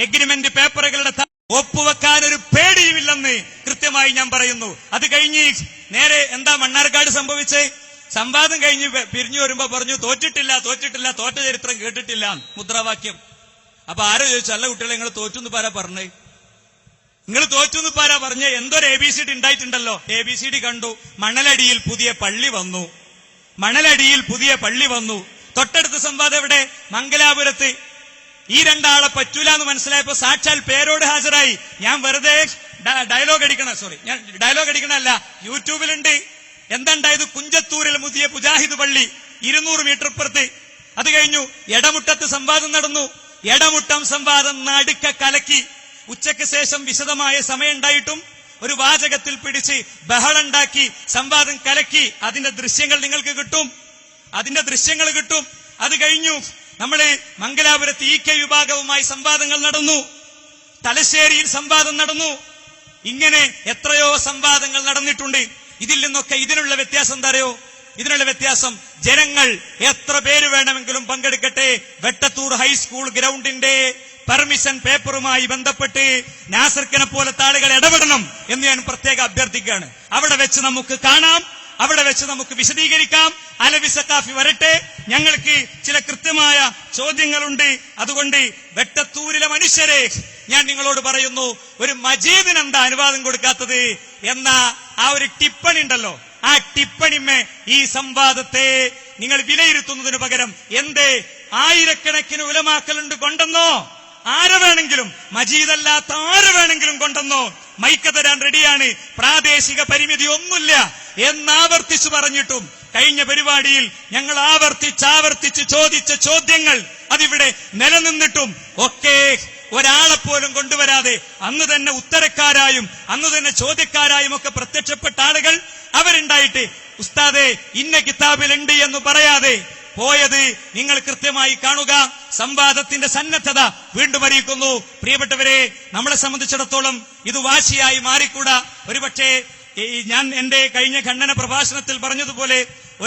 എഗ്രിമെന്റ് പേപ്പറുകളുടെ ഒപ്പുവെക്കാൻ ഒരു പേടിയുമില്ലെന്ന് കൃത്യമായി ഞാൻ പറയുന്നു. അത് കഴിഞ്ഞ് നേരെ എന്താ മണ്ണാർക്കാട് സംഭവിച്ചേ? സംവാദം കഴിഞ്ഞ് പിരിഞ്ഞു വരുമ്പോ പറഞ്ഞു തോറ്റിട്ടില്ല, തോറ്റ ചരിത്രം കേട്ടിട്ടില്ല മുദ്രാവാക്യം. അപ്പൊ ആരോ ചോദിച്ചു, അല്ല കുട്ടികളെ നിങ്ങൾ തോറ്റെന്ന് പാരാ പറഞ്ഞേ? നിങ്ങൾ തോറ്റെന്ന് പാരാ പറഞ്ഞേ? എന്തൊരു ABCD ഉണ്ടായിട്ടുണ്ടല്ലോ. ABCD കണ്ടു. മണലടിയിൽ പുതിയ പള്ളി വന്നു. തൊട്ടടുത്ത സംവാദം എവിടെ? മംഗലാപുരത്ത്. ഈ 2 ആളെ പറ്റൂല എന്ന് മനസ്സിലായപ്പോ സാക്ഷാൽ പേരോട് ഹാജരായി. ഞാൻ വെറുതെ ഡയലോഗ് അടിക്കണല്ല, യൂട്യൂബിലുണ്ട്. എന്തുണ്ടായത്? കുഞ്ചത്തൂരിൽ പുതിയ മുജാഹിദ് പള്ളി 200 മീറ്റർ ഇപ്പുറത്ത്. അത് കഴിഞ്ഞു എടമുട്ടത്ത് സംവാദം നടന്നു. എടമുട്ടം സംവാദം നടുക്ക കലക്കി. ഉച്ചയ്ക്ക് ശേഷം വിശദമായ സമയം ഉണ്ടായിട്ടും ഒരു വാചകത്തിൽ പിടിച്ച് ബഹളുണ്ടാക്കി സംവാദം കലക്കി. അതിന്റെ ദൃശ്യങ്ങൾ നിങ്ങൾക്ക് കിട്ടും. അത് കഴിഞ്ഞു നമ്മള് മംഗലാപുരത്ത് EK വിഭാഗവുമായി സംവാദങ്ങൾ നടന്നു. തലശ്ശേരിയിൽ സംവാദം നടന്നു. ഇങ്ങനെ എത്രയോ സംവാദങ്ങൾ നടന്നിട്ടുണ്ട്. ഇതിൽ നിന്നൊക്കെ ഇതിനുള്ള വ്യത്യാസം എന്താ അറിയോ? ഇതിനുള്ള വ്യത്യാസം. ജനങ്ങൾ എത്ര പേര് വേണമെങ്കിലും പങ്കെടുക്കട്ടെ. വെട്ടത്തൂർ ഹൈസ്കൂൾ ഗ്രൗണ്ടിന്റെ പെർമിഷൻ പേപ്പറുമായി ബന്ധപ്പെട്ട് നാസർക്കനെ പോലത്തെ ആളുകൾ ഇടപെടണം എന്ന് ഞാൻ പ്രത്യേകം അഭ്യർത്ഥിക്കുകയാണ്. അവിടെ വെച്ച് നമുക്ക് കാണാം, അവിടെ വെച്ച് നമുക്ക് വിശദീകരിക്കാം. അലവി സഖാഫി വരട്ടെ, ഞങ്ങൾക്ക് ചില കൃത്യമായ ചോദ്യങ്ങളുണ്ട്. അതുകൊണ്ട് വെട്ടത്തൂരിലെ മനുഷ്യരെ ഞാൻ നിങ്ങളോട് പറയുന്നു, ഒരു മജീദിന് എന്താ അനുവാദം കൊടുക്കാത്തത് എന്ന ആ ഒരു ടിപ്പണി ഉണ്ടല്ലോ, ആ ടിപ്പണിമേ ഈ സംവാദത്തെ നിങ്ങൾ വിലയിരുത്തുന്നതിന് പകരം എന്തേ ആയിരക്കണക്കിന് ഉലമാക്കളുണ്ട് കൊണ്ടെന്നോ, ആരെ വേണമെങ്കിലും, മജീദല്ലാത്ത ആര് വേണമെങ്കിലും കൊണ്ടെന്നോ മൈക്ക് തരാൻ റെഡിയാണ്, പ്രാദേശിക പരിമിതി ഒന്നുമില്ല എന്നാവർത്തിച്ചു പറഞ്ഞിട്ടും കഴിഞ്ഞ പരിപാടിയിൽ ഞങ്ങൾ ആവർത്തിച്ച് ചോദിച്ച ചോദ്യങ്ങൾ അതിവിടെ നിലനിന്നിട്ടും ഒക്കെ ഒരാളെപ്പോലും കൊണ്ടുവരാതെ അന്ന് തന്നെ ഉത്തരക്കാരായും അന്ന് തന്നെ ചോദ്യക്കാരായും ഒക്കെ പ്രത്യക്ഷപ്പെട്ട ആളുകൾ അവരുണ്ടായിട്ട് ഉസ്താദേ ഇന്ന കിതാബിലുണ്ട് എന്ന് പറയാതെ പോയത് നിങ്ങൾ കൃത്യമായി കാണുക. സംവാദത്തിന്റെ സന്നദ്ധത വീണ്ടും അറിയിക്കുന്നു. പ്രിയപ്പെട്ടവരെ, നമ്മളെ സംബന്ധിച്ചിടത്തോളം ഇത് വാശിയായി മാറിക്കൂടാ. ഒരുപക്ഷെ ഞാൻ എന്റെ കഴിഞ്ഞ ഖണ്ഡന പ്രഭാഷണത്തിൽ പറഞ്ഞതുപോലെ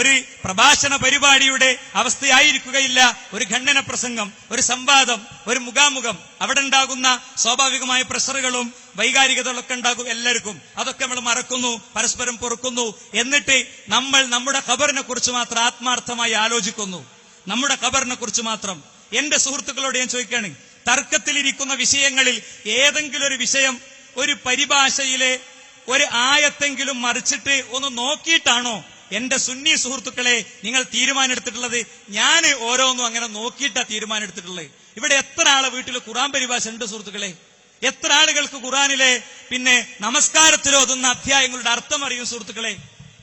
ഒരു പ്രഭാഷണ പരിപാടിയുടെ അവസ്ഥയായിരിക്കുകയില്ല ഒരു ഖണ്ഡന പ്രസംഗം, ഒരു സംവാദം, ഒരു മുഖാമുഖം. അവിടെ ഉണ്ടാകുന്ന സ്വാഭാവികമായ പ്രഷറുകളും വൈകാരികതകളൊക്കെ ഉണ്ടാകും എല്ലാവർക്കും. അതൊക്കെ നമ്മൾ മറക്കുന്നു, പരസ്പരം പൊറുക്കുന്നു. എന്നിട്ട് നമ്മൾ നമ്മുടെ ഖബറിനെ കുറിച്ച് മാത്രം ആത്മാർത്ഥമായി ആലോചിക്കുന്നു. നമ്മുടെ ഖബറിനെ കുറിച്ച് മാത്രം. എന്റെ സുഹൃത്തുക്കളോട് ഞാൻ ചോദിക്കുകയാണ്, തർക്കത്തിലിരിക്കുന്ന വിഷയങ്ങളിൽ ഏതെങ്കിലും ഒരു വിഷയം ഒരു പരിഭാഷയിലെ ഒരു ആയത്തെങ്കിലും മറിച്ചിട്ട് ഒന്ന് നോക്കിയിട്ടാണോ എന്റെ സുന്നി സുഹൃത്തുക്കളെ നിങ്ങൾ തീരുമാനം എടുത്തിട്ടുള്ളത്? ഞാൻ ഓരോന്നും അങ്ങനെ നോക്കിയിട്ടാ തീരുമാനം എടുത്തിട്ടുള്ളത്. ഇവിടെ എത്ര ആളെ വീട്ടിൽ ഖുർആൻ പരിഭാഷ ഉണ്ട് സുഹൃത്തുക്കളെ? എത്ര ആളുകൾക്ക് ഖുർആനിലെ പിന്നെ നമസ്കാരത്തിലോ ഓതുന്ന അധ്യായങ്ങളുടെ അർത്ഥം അറിയും സുഹൃത്തുക്കളെ?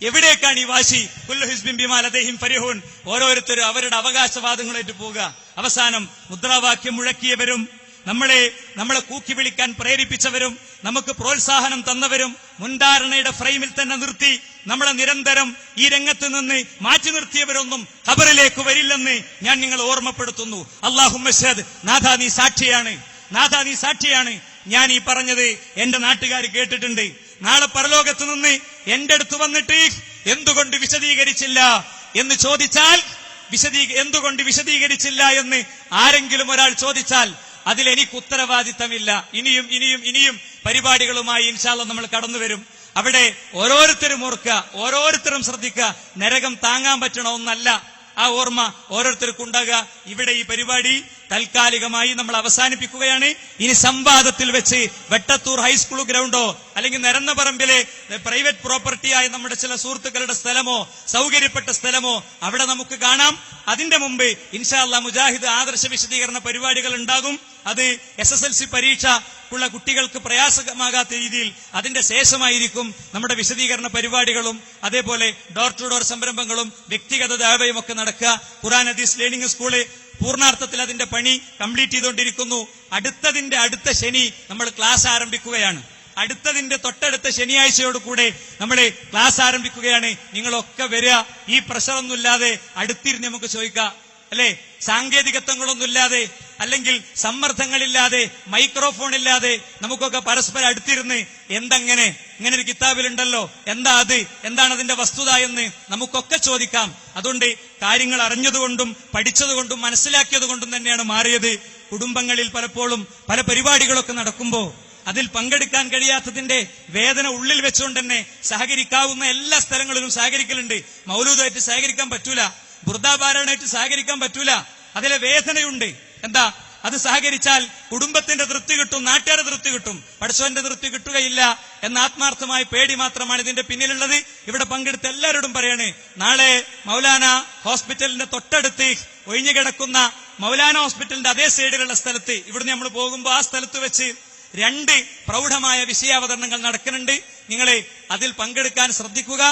എവിടേക്കാണ് ഈ വാശി? കുല്ലു ഹിസ്ബിൻ ബിമാ ലദൈഹിം ഫരിഹൂൻ. ഓരോരുത്തരും അവരുടെ അവകാശവാദങ്ങളായിട്ട് പോവുക. അവസാനം മുദ്രാവാക്യം മുഴക്കിയവരും നമ്മളെ കൂക്കി വിളിക്കാൻ പ്രേരിപ്പിച്ചവരും നമുക്ക് പ്രോത്സാഹനം തന്നവരും മുൻധാരണയുടെ ഫ്രെയിമിൽ തന്നെ നിർത്തി നമ്മളെ നിരന്തരം ഈ രംഗത്ത് നിന്ന് മാറ്റി നിർത്തിയവരൊന്നും ഖബറിലേക്ക് വരില്ലെന്ന് ഞാൻ നിങ്ങളെ ഓർമ്മപ്പെടുത്തുന്നു. അല്ലാഹുമ്മ ഷഹദ്. നാഥാ നീ സാക്ഷിയാണ്, നാഥാ നീ സാക്ഷിയാണ്. ഞാൻ ഈ പറഞ്ഞത് എന്റെ നാട്ടുകാർ കേട്ടിട്ടുണ്ട്. നാളെ പരലോകത്ത് നിന്ന് എന്റെ അടുത്ത് വന്നിട്ട് എന്തുകൊണ്ട് വിശദീകരിച്ചില്ല എന്ന് ചോദിച്ചാൽ, എന്തുകൊണ്ട് വിശദീകരിച്ചില്ല എന്ന് ആരെങ്കിലും ഒരാൾ ചോദിച്ചാൽ അതിലെനിക്ക് ഉത്തരവാദിത്തമില്ല. ഇനിയും പരിപാടികളുമായി ഇൻഷാ അല്ലാഹ് നമ്മൾ കടന്നു വരും. അവിടെ ഓരോരുത്തരും ഓർക്കുക, ഓരോരുത്തരും ശ്രദ്ധിക്കുക. നരകം താങ്ങാൻ പറ്റണ ഒന്നല്ല ആ ഓർമ്മ ഓരോരുത്തർക്കും ഉണ്ടാകുക. ഇവിടെ ഈ പരിപാടി താൽക്കാലികമായി നമ്മൾ അവസാനിപ്പിക്കുകയാണ്. ഇനി സംവാദത്തിൽ വെച്ച് വെട്ടത്തൂർ ഹൈസ്കൂൾ ഗ്രൗണ്ടോ അല്ലെങ്കിൽ നിരന്നപറമ്പിലെ പ്രൈവറ്റ് പ്രോപ്പർട്ടിയായ നമ്മുടെ ചില സുഹൃത്തുക്കളുടെ സ്ഥലമോ സൗകര്യപ്പെട്ട സ്ഥലമോ അവിടെ നമുക്ക് കാണാം. അതിന്റെ മുമ്പ് ഇൻഷാ അല്ലാഹ് മുജാഹിദ് ആദർശ വിശദീകരണ പരിപാടികൾ ഉണ്ടാകും. അത് SSLC പരീക്ഷക്കുള്ള കുട്ടികൾക്ക് പ്രയാസമാകാത്ത രീതിയിൽ അതിന്റെ ശേഷമായിരിക്കും നമ്മുടെ വിശദീകരണ പരിപാടികളും അതേപോലെ ഡോർ ടു ഡോർ സംരംഭങ്ങളും വ്യക്തിഗത ദഅവയും ഒക്കെ നടക്കുക. ഖുർആൻ ഹദീസ് ലേണിംഗ് സ്കൂള് പൂർണ്ണാർത്ഥത്തിൽ അതിന്റെ പണി കംപ്ലീറ്റ് ചെയ്തുകൊണ്ടിരിക്കുന്നു. അടുത്ത ശനി നമ്മൾ ക്ലാസ് ആരംഭിക്കുകയാണ്. അടുത്തതിന്റെ തൊട്ടടുത്ത ശനിയാഴ്ചയോടുകൂടെ നമ്മൾ ക്ലാസ് ആരംഭിക്കുകയാണ്. നിങ്ങളൊക്കെ വരിക. ഈ പ്രഷറൊന്നുമില്ലാതെ അടുത്തിരുന്ന് നമുക്ക് ചോദിക്കാം, അല്ലെ? സാങ്കേതികത്വങ്ങളൊന്നുമില്ലാതെ അല്ലെങ്കിൽ സമ്മർദ്ദങ്ങളില്ലാതെ മൈക്രോഫോൺ ഇല്ലാതെ നമുക്കൊക്കെ പരസ്പരം അടുത്തിരുന്ന് ഇങ്ങനെ ഒരു കിതാബിലുണ്ടല്ലോ, എന്താണ് അതിന്റെ വസ്തുത എന്ന് നമുക്കൊക്കെ ചോദിക്കാം. അതുകൊണ്ട് കാര്യങ്ങൾ അറിഞ്ഞതുകൊണ്ടും പഠിച്ചതുകൊണ്ടും മനസ്സിലാക്കിയതുകൊണ്ടും തന്നെയാണ് മാറിയത്. കുടുംബങ്ങളിൽ പലപ്പോഴും പല പരിപാടികളൊക്കെ നടക്കുമ്പോൾ അതിൽ പങ്കെടുക്കാൻ കഴിയാത്തതിന്റെ വേദന ഉള്ളിൽ വെച്ചുകൊണ്ട് തന്നെ സഹകരിക്കാവുന്ന എല്ലാ സ്ഥലങ്ങളിലും സഹകരിക്കലുണ്ട്. മൗലൂദായിട്ട് സഹകരിക്കാൻ പറ്റൂല, ബുർദാപാരായണമായിട്ട് സഹകരിക്കാൻ പറ്റൂല. അതിലെ വേദനയുണ്ട്. എന്താ? അത് സഹകരിച്ചാൽ കുടുംബത്തിന്റെ തൃപ്തി കിട്ടും, നാട്ടുകാരുടെ തൃപ്തി കിട്ടും, പടച്ചവന്റെ തൃപ്തി കിട്ടുകയില്ല എന്ന ആത്മാർത്ഥമായ പേടി മാത്രമാണ് ഇതിന്റെ പിന്നിലുള്ളത്. ഇവിടെ പങ്കെടുത്ത എല്ലാവരോടും പറയാണ്, നാളെ മൗലാന ഹോസ്പിറ്റലിന്റെ തൊട്ടടുത്ത് ഒഴിഞ്ഞുകിടക്കുന്ന മൗലാന ഹോസ്പിറ്റലിന്റെ അതേ സൈഡിലുള്ള സ്ഥലത്ത് ഇവിടുന്ന് നമ്മൾ പോകുമ്പോൾ ആ സ്ഥലത്ത് വെച്ച് 2 പ്രൗഢമായ വിഷയാവതരണങ്ങൾ നടക്കുന്നുണ്ട്. നിങ്ങൾ അതിൽ പങ്കെടുക്കാൻ ശ്രദ്ധിക്കുക.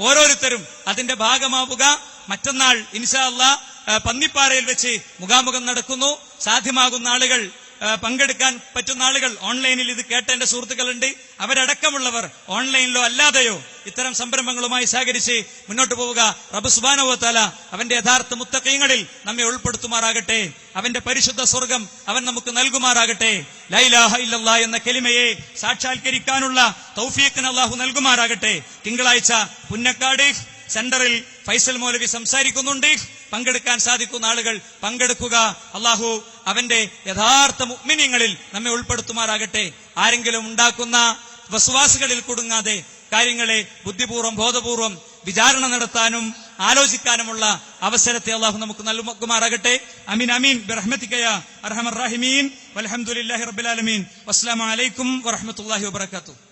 ഓരോരുത്തരും അതിന്റെ ഭാഗമാവുക. മറ്റന്നാൾ ഇൻഷാ അല്ലാഹ് പന്നിപ്പാറയിൽ വെച്ച് മുഖാമുഖം നടക്കുന്നു. സാധ്യമാകുന്ന ആളുകൾ, പങ്കെടുക്കാൻ പറ്റുന്ന ആളുകൾ, ഓൺലൈനിൽ ഇത് കേട്ട എന്റെ സുഹൃത്തുക്കളുണ്ട്, അവരടക്കമുള്ളവർ ഓൺലൈനിലോ അല്ലാതെയോ ഇത്തരം സംരംഭങ്ങളുമായി സഹകരിച്ച് മുന്നോട്ട് പോവുക. റബ്ബ് സുബ്ഹാനഹു വ തആല അവന്റെ യഥാർത്ഥ മുത്തഖീങ്ങളിൽ നമ്മെ ഉൾപ്പെടുത്തുമാറാകട്ടെ. അവന്റെ പരിശുദ്ധ സ്വർഗം അവൻ നമുക്ക് നൽകുമാറാകട്ടെ. ലാ ഇലാഹ ഇല്ലല്ലാഹ് എന്ന കലിമയെ സാക്ഷാത്കരിക്കാനുള്ള തൗഫീഖിന് അല്ലാഹു നൽകുമാറാകട്ടെ. തിങ്കളാഴ്ച പുന്നക്കാട് സെന്ററിൽ ഫൈസൽ മൗലവി സംസാരിക്കുന്നുണ്ട്. പങ്കെടുക്കാൻ സാധിക്കുന്ന ആളുകൾ പങ്കെടുക്കുക. അള്ളാഹു അവന്റെ യഥാർത്ഥ മുഅ്മിനീങ്ങളിൽ നമ്മെ ഉൾപ്പെടുത്തുമാറാകട്ടെ. ആരെങ്കിലും ഉണ്ടാക്കുന്ന വസ്വാസുകളിൽ കുടുങ്ങാതെ കാര്യങ്ങളെ ബുദ്ധിപൂർവ്വം ബോധപൂർവം വിചാരണ നടത്താനും ആലോചിക്കാനുമുള്ള അവസരത്തെ അള്ളാഹു നമുക്ക് നൽകുമാറാകട്ടെ. അമീൻ അമീൻ ബിറഹ്മതിക യാ അർഹമർ റഹീമീൻ വൽഹംദുലില്ലാഹി റബ്ബിൽ ആലമീൻ. വസ്സലാമു അലൈക്കും വറഹ്മത്തുള്ളാഹി വബറകാതുഹു.